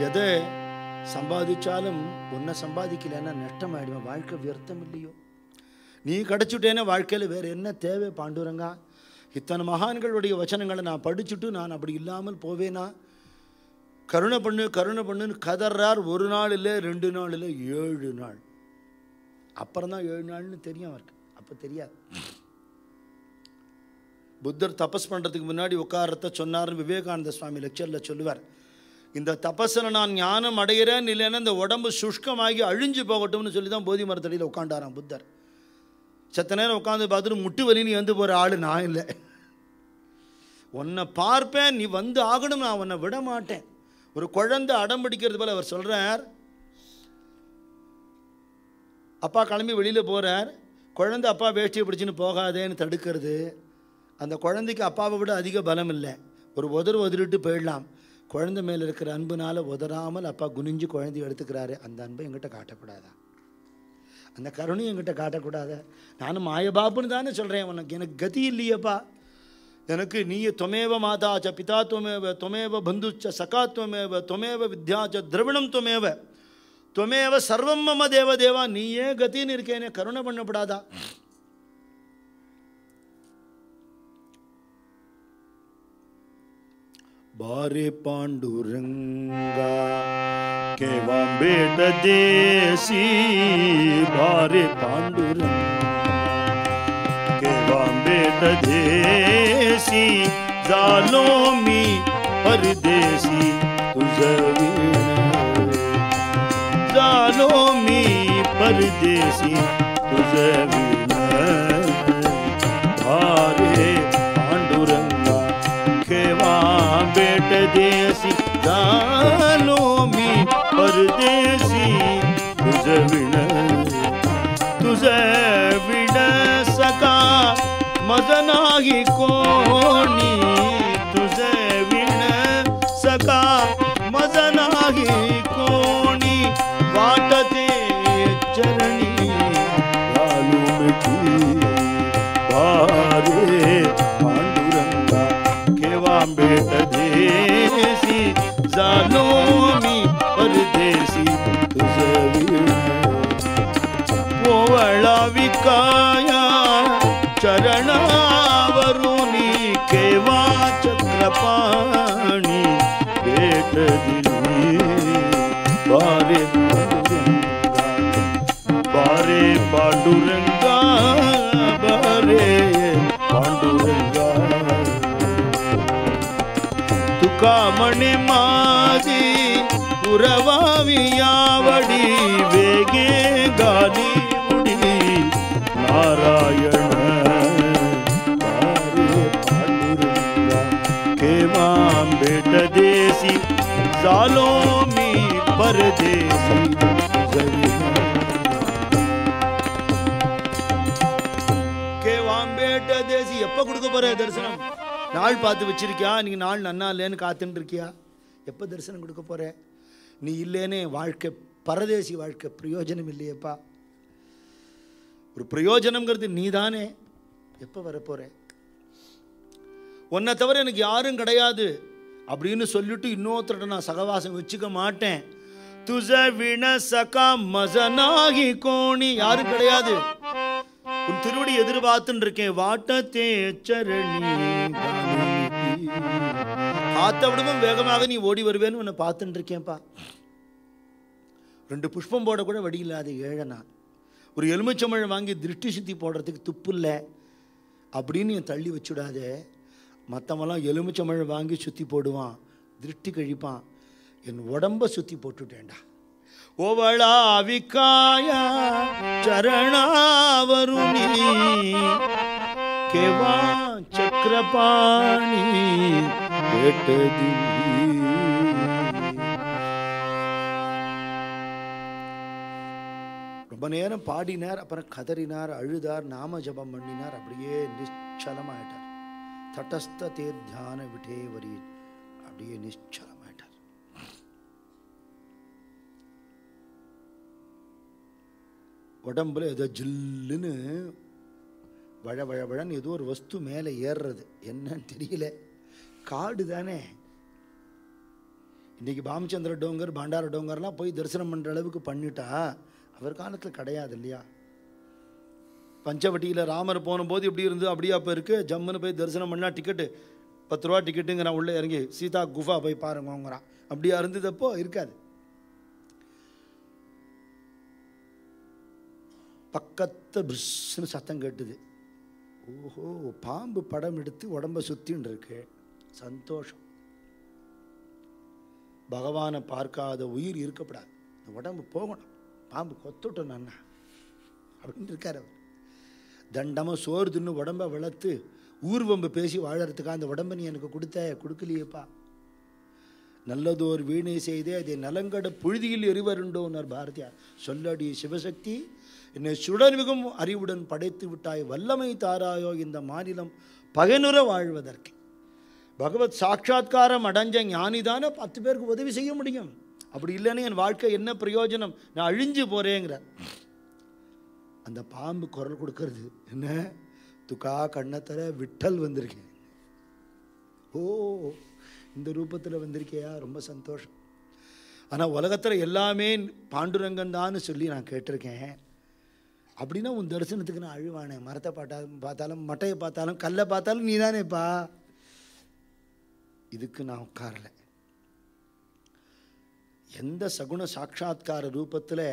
எதை சம்பாதிச்சாலும் ஒன்றை சம்பாதிக்கலைன்னா நஷ்டம் ஆகிடுவேன். வாழ்க்கை வியர்த்தம் இல்லையோ? நீ கிடச்சிட்டேன்னா வாழ்க்கையில் வேறு என்ன தேவை பாண்டுரங்கா? இத்தனை மகான்களுடைய வச்சனங்களை நான் படிச்சுட்டு நான் அப்படி இல்லாமல் போவேனா? கருணை பண்ணு கருணை பண்ணுன்னு கதறார். ஒரு நாள் இல்லை, 2 நாள் இல்லை, 7 நாள். அப்புறம் தான் 7 நாள்னு தெரியும் அவருக்கு. அப்போ தெரியாது. புத்தர் தபஸ் பண்ணுறதுக்கு முன்னாடி உட்காரத்தை சொன்னார்னு விவேகானந்த சுவாமி லெக்சரில் சொல்லுவார். இந்த தபஸில் நான் ஞானம் அடைகிறேன், இல்லைன்னா இந்த உடம்பு சுஷ்கமாகி அழிஞ்சு போகட்டும்னு சொல்லி தான் போதி மரத்தடியில் உட்காண்டாராம் புத்தர். சத்த நேரம் உட்காந்து பார்த்துட்டு முட்டு வலின்னு வந்து போகிற ஆள் நான் இல்லை. உன்னை பார்ப்பேன், நீ வந்து ஆகணும், நான் உன்னை விட மாட்டேன். ஒரு குழந்தை அடம் பிடிக்கிறது போல் அவர் சொல்கிறார். அப்பா கிளம்பி வெளியில் போகிறார். குழந்தை அப்பா வேஷ்டியை பிடிச்சின்னு போகாதேன்னு தடுக்கிறது. அந்த குழந்தைக்கு அப்பாவை விட அதிக பலம் இல்லை. ஒரு உதறிட்டு போயிடலாம். குழந்தை மேலே இருக்கிற அன்புனால் உதறாமல் அப்பா குனிஞ்சு குழந்தைய எடுத்துக்கிறாரு. அந்த அன்பை என்கிட்ட காட்டக்கூடாதா? அந்த கருணையும் என்கிட்ட காட்டக்கூடாத? நானும் மாயபாப்புன்னு தானே சொல்கிறேன். உனக்கு எனக்கு கதி இல்லையப்பா. எனக்கு நீ தொமேவ மாதாச்ச பிதா துவமேவ தொமேவ பந்துச்ச சகா துவமேவ தொமேவ வித்யாச்ச திரவிணம் துவமேவ துவமேவ சர்வம் மம தேவ தேவா. நீயே கத்தின்னு இருக்கேனே, கருணை பண்ணப்படாதா? बारे पांडुरंगा केवा बेट देसी बारे पांडुरंगा केवा बेट देसी जालो मी परदेसी तुझे जालो मी परदेसी तुझे बारे पांडुरंगा केवा बेट देसी जालो मी परदेसी तुझे विण सका मज नाही कोणी तुझे विण सका मज नाही कोणी वाटते चरणी घालू मिठी बारे पांडुरंगा केवा बेट देसी जालो मी परदेसी तुझे विण ओवळविकाया चरणावरुनी केवा चक्रपाणी भेटदिली बारे बारे पांडुरंगा बारे पांडुरंगा तुका म्हणे माझी पुरवावी यावडी वेगे गाली उडी नारायण बारे पांडुरंगा केव्हा भेट देसी झालो मी परदेसी தேசி எப்போ கொடுக்க போற தரிசனம்? நாள் பார்த்து வச்சிருக்கியா? நீ நாள் நன்னா இல்லைன்னு காத்துட்டு இருக்கியா? எப்போ தரிசனம் கொடுக்க போற? நீ இல்லைன்னு வாழ்க்கை பரதேசி வாழ்க்கை பிரயோஜனம் இல்லையப்பா. ஒரு பிரயோஜனம்ங்கிறது நீ தானே. எப்போ வரப்போற? உன்னை தவிர எனக்கு யாரும் கிடையாது அப்படின்னு சொல்லிட்டு இன்னொருத்தர நான் சகவாசம் வச்சுக்க மாட்டேன். துச வின சகா மசனாகி கோணி யாரும் கிடையாது. உன் திருவடி எதிர்பார்த்துன்னு இருக்கேன். வாட்டத்தே சரணி காத்த விடவும் வேகமாக நீ ஓடி வருவேன்னு உன்னை பார்த்துட்டு இருக்கேன்ப்பா. 2 புஷ்பம் போட கூட வழி இல்லாத ஏழனா, ஒரு எலுமிச்சம்பழம் வாங்கி திருஷ்டி சுத்தி போடுறதுக்கு துப்பு இல்லை அப்படின்னு என் தள்ளி வச்சுடாதே. மற்றவெல்லாம் எலுமிச்சம்பழம் வாங்கி சுற்றி போடுவான், திருஷ்டி கழிப்பான். என் உடம்ப சுற்றி போட்டுட்டேன்டா. ओवळविकाय चरणावरुनी केवा चक्रपाणी भेटदिली. ரொம்ப நேரம் பாடினார், அப்புறம் கதறினார், அழுதார், நாம ஜபம் பண்ணினார். அப்படியே நிச்சலமாயிட்டார். தட்டஸ்த தீர்த்தியான விட்டேவரி அப்படியே நிச்சலம். உடம்புல ஏதோ ஜில்லுன்னு வழன்னு ஏதோ ஒரு வஸ்து மேலே ஏறுறது, என்னன்னு தெரியல. காடு தானே. இன்றைக்கி பாமச்சந்திர டோங்கர் பாண்டார டோங்கர்லாம் போய் தரிசனம் பண்ணுற அளவுக்கு பண்ணிட்டா அவர் காலத்தில் கிடையாது இல்லையா? பஞ்சவட்டியில் ராமர் போகும்போது இப்படி இருந்து அப்படியே அப்போ இருக்குது. ஜம்முன்னு போய் தரிசனம் பண்ணால் டிக்கெட்டு 10 ரூபா டிக்கெட்டுங்கிறான். உள்ளே இறங்கி சீதா குஃபா போய் பாருங்கங்கிறான். அப்படியா இருந்ததப்போ இருக்காது. பக்கத்து பிரிஸ்ன்னு சத்தம் கேட்டுது. ஓஹோ, பாம்பு படம் எடுத்து உடம்ப சுத்தின்னு இருக்கு. சந்தோஷம். பகவானை பார்க்காத உயிர் இருக்கப்படாது. இந்த உடம்பு போகணும். பாம்பு கொத்துட்டோம் அண்ணா அப்படின்னு இருக்கார் அவர். தண்டமாக சோறு தின்னு உடம்பை வளர்த்து ஊர்வம்பு பேசி வாழறதுக்காக அந்த உடம்பை நீ எனக்கு கொடுக்கலையேப்பா. நல்லதோர் வீணை செய்தே அதை நலங்கட புழுதியில் எரிவருண்டோன்னார் பாரதியார். சொல்லடி சிவசக்தி, என்னை சுடர்மிகும் அறிவுடன் படைத்து விட்டாய், வல்லமை தாராயோ இந்த மாநிலம் பகைனுற வாழ்வதற்கு. பகவத் சாட்சா்காரம் அடைஞ்ச ஞானிதானே 10 பேருக்கு உதவி செய்ய முடியும். அப்படி இல்லைன்னு என் வாழ்க்கை என்ன பிரயோஜனம்? நான் அழிஞ்சு போறேங்கிறார். அந்த பாம்பு குரல் கொடுக்கறது என்ன? துக்கா கண்ணத்தர விட்டல் வந்திருக்கேன். ஓ, இந்த ரூபத்தில் வந்திருக்கியா, ரொம்ப சந்தோஷம். ஆனால் உலகத்தில் எல்லாமே பாண்டுரங்கன் தான் சொல்லி நான் கேட்டிருக்கேன். அப்படின்னா உன் தரிசனத்துக்கு நான் அழுவானே. மரத்தை பார்த்தாலும் மட்டையை பார்த்தாலும் கல்லை பார்த்தாலும் நீ தானேப்பா. இதுக்கு நான் உட்காரலை. எந்த சகுண சாட்சா்கார ரூபத்தில்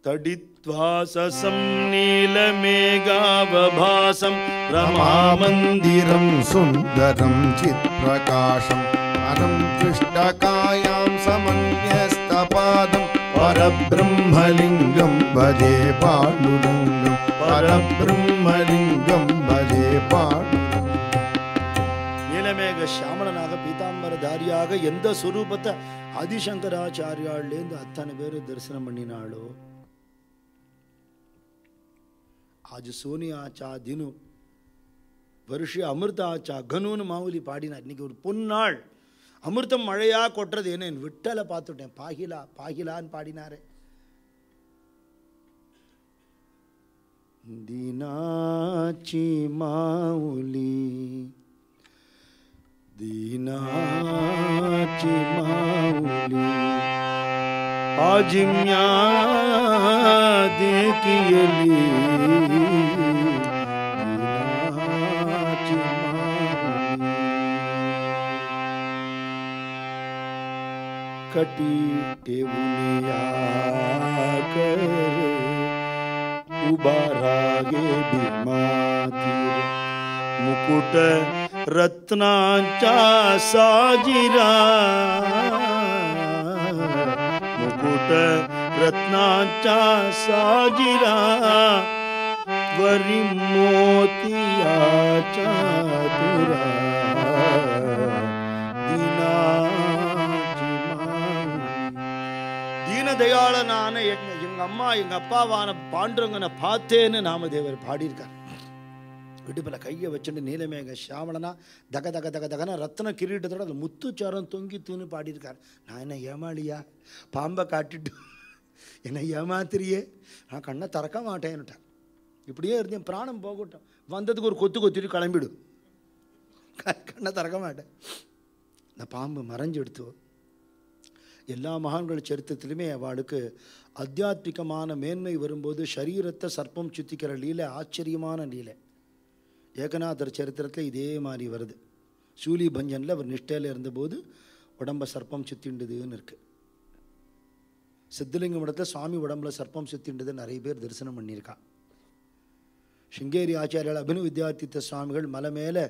तडित्वाससं नीलमेघावभासं रमामन्दिरं सुन्दरं चित्प्रकाशं परं कृष्णकायां समन्यस्तपादं परब्रह्मलिङ्गं भजे पाण्डुरङ्गं परब्रह्मलिङ्गं भजे पाण्डुरङ्गं. நீலமேக ஷியாமளனாக பீதாம்பரதாரியாக எந்த சுரூபத்தை ஆதிசங்கராச்சாரியாள்லேருந்து அத்தனை பேர் தரிசனம் பண்ணினாளோ, आज सोनी आचा दिनु வருஷ அமிர்த ஆச்சா கனுன்னு மாவுலி பாடினார். இன்னைக்கு ஒரு பொன்னாள். அமிர்தம் மழையா கொட்டுறது. என்ன விட்டலை பார்த்துட்டேன். பாகிலா பாகிலான்னு பாடினாரு. दीनाची माऊली दीनाची माऊली आजिम्या देखियली कटी टेवुनिया कर उबारागे भीमातीर मुकुट रत्नांचा साजिरा मुकुट रत्नांचा साजिरा वरी मोतिया चातुरा தயாளனான எங்க அம்மா எங்க அப்பாவான பாண்டுரங்கனை பார்த்தேன்னு நாமதேவர் பாடியிருக்கார். இடுப்புல கையை வச்சுட்டு நீலமேக சாமளனா தக தக தக தகன ரத்ன கிரீட்டத்தோட அது முத்துச்சாரம் தொங்கித்துன்னு பாடியிருக்கார். நான் என்ன ஏமாளியா, பாம்பை காட்டிட்டு என்னை ஏமாத்திரியே, நான் கண்ணை திறக்க மாட்டேன்னுட்டேன். இப்படியே இருந்தேன், பிராணம் போகட்டும், வந்ததுக்கு ஒரு கொத்து கொத்திட்டு கிளம்பிடும், கண்ணை திறக்க மாட்டேன். இந்த பாம்பு மறைஞ்சு எடுத்து எல்லா மகான்கள் சரித்திரத்திலுமே அவளுக்கு ஆத்தியாத்மிகமான மேன்மை வரும்போது சரீரத்தை சர்ப்பம் சுத்திக்கிற லீலை ஆச்சரியமான லீலை. ஏகநாதர் சரித்திரத்தில் இதே மாதிரி வருது. சூலி பஞ்சனில் அவர் நிஷ்டையில் இருந்தபோது உடம்பை சர்ப்பம் சுத்திண்டுதுன்னு இருக்கு. சித்தலிங்கம் இடத்துல சுவாமி உடம்புல சர்ப்பம் சுத்திண்டுது நிறைய பேர் தரிசனம் பண்ணியிருக்கா. சிங்கேரி ஆச்சாரியால் அபினு வித்யார்த்தித்த சுவாமிகள் மலை மேலே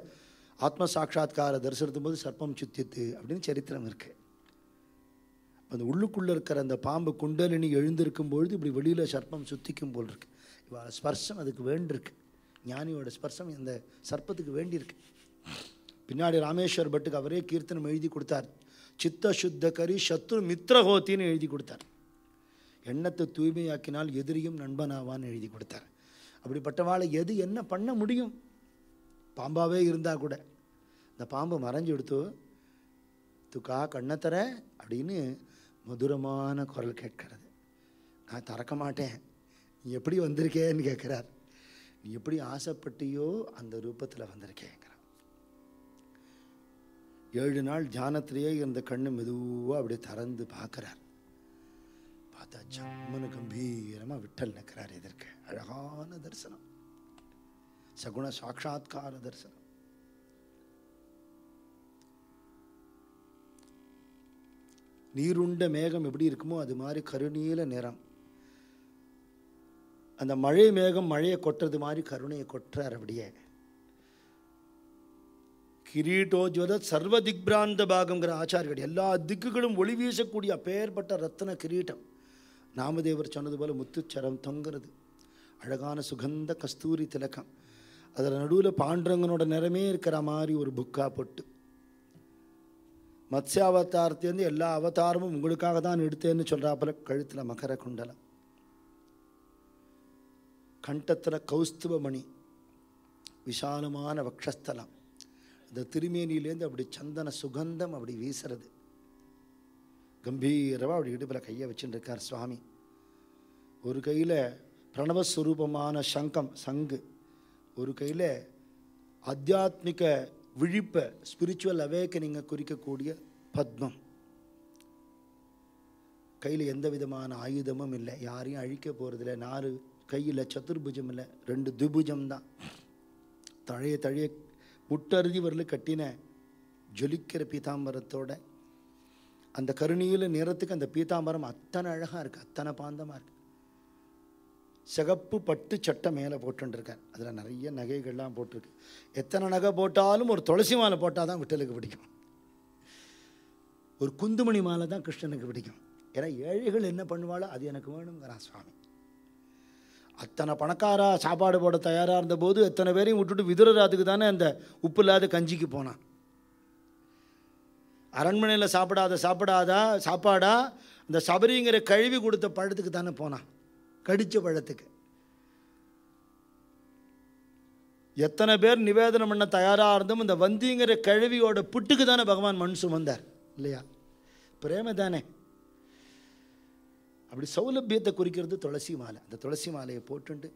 ஆத்ம சாட்சா்கார தரிசனத்தும் போது சர்ப்பம் சுத்தித்து அப்படின்னு சரித்திரம் இருக்குது. அந்த உள்ளுக்குள்ளே இருக்கிற அந்த பாம்பு குண்டலினி எழுந்திருக்கும் பொழுது இப்படி வெளியில் சர்ப்பம் சுத்திக்கும் போல் இருக்கு. இவளோட ஸ்பர்சம் அதுக்கு வேண்டியிருக்கு, ஞானியோட ஸ்பர்சம் இந்த சர்ப்பத்துக்கு வேண்டியிருக்கு. பின்னாடி ராமேஸ்வர் பட்டுக்கு அவரே கீர்த்தனம் எழுதி கொடுத்தார். சித்த சுத்த கரி சத்ரு மித்ரஹோத்தின்னு எழுதி கொடுத்தார். எண்ணத்தை தூய்மையாக்கினால் எதிரியும் நண்பனாவான்னு எழுதி கொடுத்தார். அப்படிப்பட்டவாளை எது என்ன பண்ண முடியும்? பாம்பாவே இருந்தால் கூட இந்த பாம்பு மறைஞ்சு எடுத்து துக்கா கண்ணத்தர அப்படின்னு மதுரமான குரல் கேட்கிறது. நான் திறக்க மாட்டேன், நீ எப்படி வந்திருக்கேன்னு கேட்குறார். நீ எப்படி ஆசைப்பட்டியோ அந்த ரூபத்தில் வந்திருக்கேங்கிறார். 7 நாள் தியானத்திலேயே இருந்த கண்ணு மெதுவாக அப்படியே திறந்து பார்க்குறார். பார்த்தா ஜம்முன்னு கம்பீரமாக விட்டல் நிற்கிறார். எதற்கு அழகான தரிசனம், சகுண சாட்சா்கார தரிசனம். நீருண்ட மேகம் எப்படி இருக்குமோ அது மாதிரி கருநீல நிறம். அந்த மழை மேகம் மழையை கொட்டுறது மாதிரி கருணையை கொட்டுறார். அப்படியே கிரீட்டோஜ்வத சர்வ திக்பிராந்த பாகங்கிற ஆச்சாரியர்கள் எல்லா திக்குகளும் ஒளி வீசக்கூடிய அப்பேற்பட்ட ரத்ன கிரீட்டம். நாமதேவர் சொன்னது போல முத்துச்சரம் தொங்குறது. அழகான சுகந்த கஸ்தூரி திலக்கம். அதில் நடுவில் பாண்டரங்கனோட நிறமே இருக்கிற மாதிரி ஒரு புக்கா பொட்டு. மத்ஸ்யாவதாரத்திலேருந்து எல்லா அவதாரமும் உங்களுக்காக தான் எடுத்தேன்னு சொல்கிறாப்புல கழுத்தில் மகர குண்டலம், கண்டத்தில் கௌஸ்துவ மணி, விஷாலமான வக்ஷஸ்தலம். இந்த திருமேனியிலேருந்து அப்படி சந்தன சுகந்தம் அப்படி வீசுறது. கம்பீரமாக அப்படி இடுப்பில் கையை வச்சுட்டு இருக்கார் சுவாமி. ஒரு கையில் பிரணவஸ்வரூபமான சங்கு, ஒரு கையில் ஆத்தியாத்மிக விழிப்பை ஸ்பிரிச்சுவல் அவேக்கனிங்கை குறிக்கக்கூடிய பத்மம். கையில் எந்த விதமான ஆயுதமும் இல்லை, யாரையும் அழிக்க போகிறதில்ல. 4 கையில் சதுர்புஜம் இல்லை, 2 துபுஜம் தான். தழைய முட்டருதி வரல கட்டின ஜொலிக்கிற பீதாம்பரத்தோட அந்த கருணீல நிறத்துக்கு அந்த பீதாம்பரம் அத்தனை அழகாக இருக்குது, அத்தனை பாந்தமாக இருக்குது. சிகப்பு பட்டு சட்டை மேலே போட்டுருக்கார். அதில் நிறைய நகைகள்லாம் போட்டிருக்கு. எத்தனை நகை போட்டாலும் ஒரு துளசி மாலை போட்டால் தான் விட்டலுக்கு பிடிக்கும், ஒரு குந்துமணி மாலை தான் கிருஷ்ணனுக்கு பிடிக்கும். ஏன்னா ஏழைகள் என்ன பண்ணுவாளோ அது எனக்கு வேணுங்கிறான் சுவாமி. அத்தனை பணக்காரா சாப்பாடு போட தயாராக இருந்தபோது எத்தனை பேரையும் விட்டுட்டு விதுரராத்துக்கு தானே அந்த உப்பு இல்லாத கஞ்சிக்கு போனான். அரண்மனையில் சாப்பாடா அந்த சபரிங்கிற கழுவி கொடுத்த பழத்துக்கு தானே போனான், கடித்த பழத்துக்கு. எத்தனை பேர் நிவேதனம் பண்ண தயாராக இருந்தும் இந்த வந்திங்கிற கழுவியோட புட்டுக்கு தானே பகவான் மண் சுமந்தார் இல்லையா? பிரேம தானே. அப்படி சௌலபியத்தை குறிக்கிறது துளசி மாலை. அந்த துளசி மாலையை போட்டுண்டு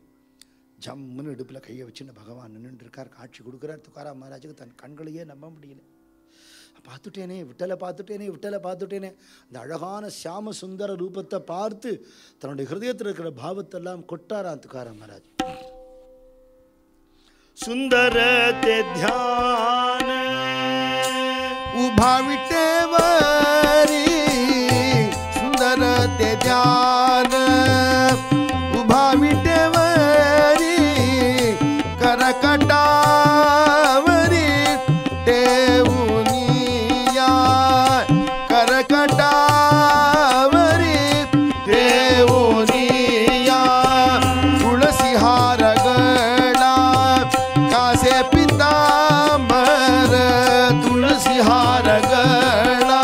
ஜம்முன்னு இடுப்பில் கையை வச்சுன்னு பகவான் நின்றுட்டு இருக்கார், காட்சி கொடுக்குறார். துக்காராம் மகாராஜுக்கு தன் கண்களையே நம்ப முடியல. பார்த்துட்டேனே, விட்டலை பார்த்துட்டேனே, விட்டலை பார்த்துட்டேனே. அந்த அழகான சியாம சுந்தர ரூபத்தை பார்த்து தன்னுடைய ஹிருதயத்தில் இருக்கிற பாவத்தெல்லாம் கொட்டாராம் துக்காராம் மகாராஜ். सुंदर ते ध्यान उभा विटेवरी सुंदर ते ध्यान उभा विटेवरी करकटावरी टेवुनिया करकटावरी टेवुनिया तुळसी हारगळा कासे पितांबर तुळसी हारगळा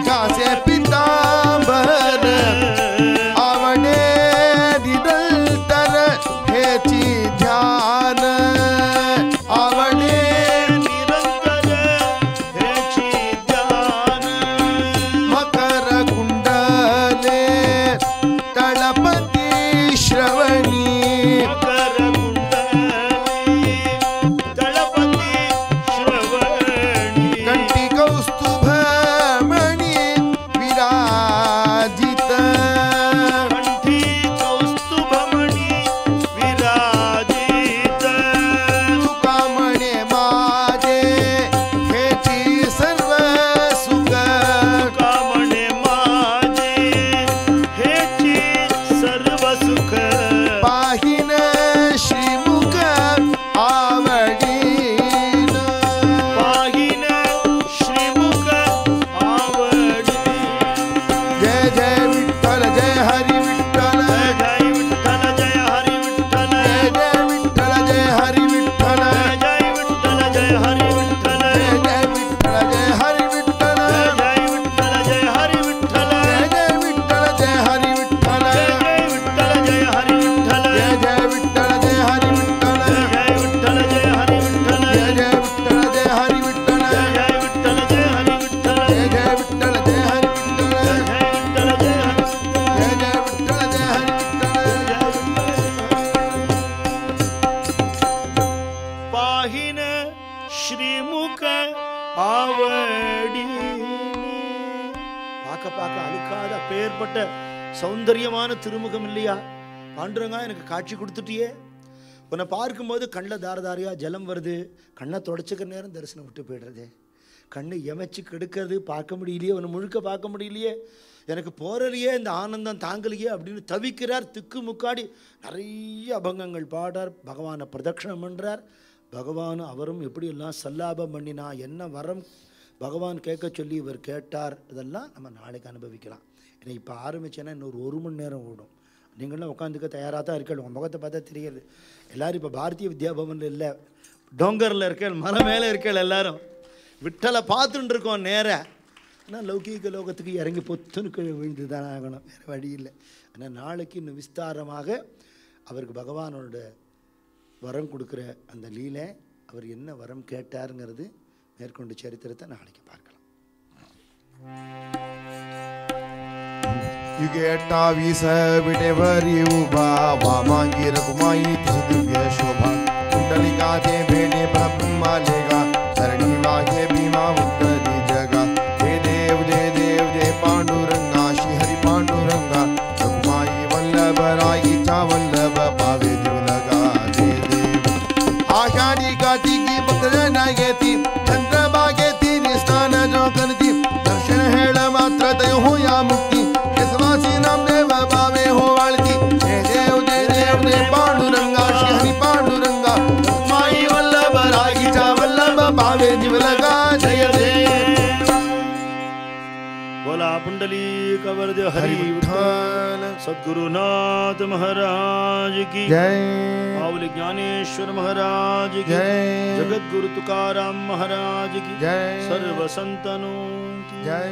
कासे पितांबर आवडे दिदलतर हेची ध्यान आवडे निरंतर हेची ध्यान मकर कुंडले तळपती श्रवणी मकर कुंडली तळपती श्रवणी कंठी कौस्तुभमणी विराजित कंठी कौस्तुभमणी विराजित तुका म्हणे माझे हेची सर्व सुख कामणे माझे हेची सर्व सुख पाहिन श्रीमुख आवडीन पाहिन श्रीमुख आवडी जय जय विठ्ठल जय हरी विठ्ठल जय विठ्ठल जय हरी विठ्ठल जय जय विठ्ठल जय हरी विठ्ठल जय विठ्ठल जय हरी विठ्ठल जय जय विठ्ठल जय हरी विठ्ठल जय विठ्ठल जय हरी विठ्ठल जय जय विठ्ठल जय हरी विठ्ठल जय विठ्ठल जय हरी विठ्ठल जय जय विठ्ठल जय हरी विठ्ठल जय विठ्ठल जय हरी विठ्ठल जय जय विठ्ठल जय हरी विठ्ठल जय विठ्ठल जय हरी विठ्ठल जय जय विठ्ठल जय हरी विठ्ठल जय विठ्ठल जय हरी विठ्ठल जय जय विठ्ठल जय हरी विठ्ठल पाहिन श्रीमुख आवडी பார்க்க பார்க்க அழுக்காத அப்பேற்பட்ட சௌந்தரியமான திருமுகம் இல்லையா பாண்டுரங்கா, எனக்கு காட்சி கொடுத்துட்டியே. உன்னை பார்க்கும்போது கண்ணில் தாரதாரியா ஜலம் வருது, கண்ணை தொடச்சிக்கிற நேரம் தரிசனம் விட்டு போய்டுறதே, கண்ணு எமைச்சு கெடுக்கிறது, பார்க்க முடியலையே, உன்னை முழுக்க பார்க்க முடியலையே, எனக்கு போறலையே, இந்த ஆனந்தம் தாங்கலையே அப்படின்னு தவிக்கிறார். திக்கு முக்காடி நிறைய அபங்கங்கள் பாடார், பகவானை பிரதட்சணம் பண்ணுறார். பகவான் அவரும் எப்படியெல்லாம் சல்லாபம் பண்ணினா, என்ன வரம் பகவான் கேட்க சொல்லி இவர் கேட்டார், இதெல்லாம் நம்ம நாளைக்கு அனுபவிக்கலாம். ஏன்னா இப்போ ஆரம்பிச்சேன்னா இன்னொரு 1 மணி நேரம் ஓடும். நீங்களும் உட்காந்துக்க தயாராக தான் இருக்கேன். உங்கள் முகத்தை பார்த்தா தெரியுது. எல்லோரும் இப்போ பாரதிய வித்யாபவனில் இல்லை, டோங்கரில் இருக்கேன், மரம் மேலே இருக்கேன். எல்லாரும் விட்டலை பார்த்துட்டு இருக்கோம் நேர. ஆனால் லௌகீக லோகத்துக்கு இறங்கி பொத்துன்னு கீழே விழுந்து தான் ஆகணும், வேறு வழி இல்லை. ஆனால் நாளைக்கு இன்னும் விஸ்தாரமாக அவருக்கு பகவானோட வரம் கொடுக்குற அந்த லீலை, அவர் என்ன வரம் கேட்டாருங்கிறது மேற்கொண்டு சரித்திரத்தை நாளைக்கு பார்க்கலாம். युगेटा विस विटेवरी उभा वामांगी रघुमाई तिस दिव्य शोभा कुंडलिका ते भेटे ब्रह्मा लेगा सरणी माहे भीमा उत्तरी जगा हे देव जय पांडुरंगा श्री हरि पांडुरंगा रघुमाई वल्लभ राई चा वल्लभ पावे दिव लगा जय देव आषाढी कार्तिकी भक्तजन घेती चंद्रभागेती निष्ठान जो करती दर्शन हेळ मात्र दय होया मुक्ती केशवासी नामदेव बावे हो वाळती जय देव जय पांडुरंगा श्री हरि पांडुरंगा माई वल्लभ रागीचा वल्लभ बावे दिव लगा जय देव बोला पुंडलीक वरद हरि हरि विठ्ठल विठ्ठल सद्गुरुनाथ महाराज की जय बावली ज्ञानेश्वर महाराज की जय जगत गुरु तुकाराम महाराज की जय सर्व संतनों की जय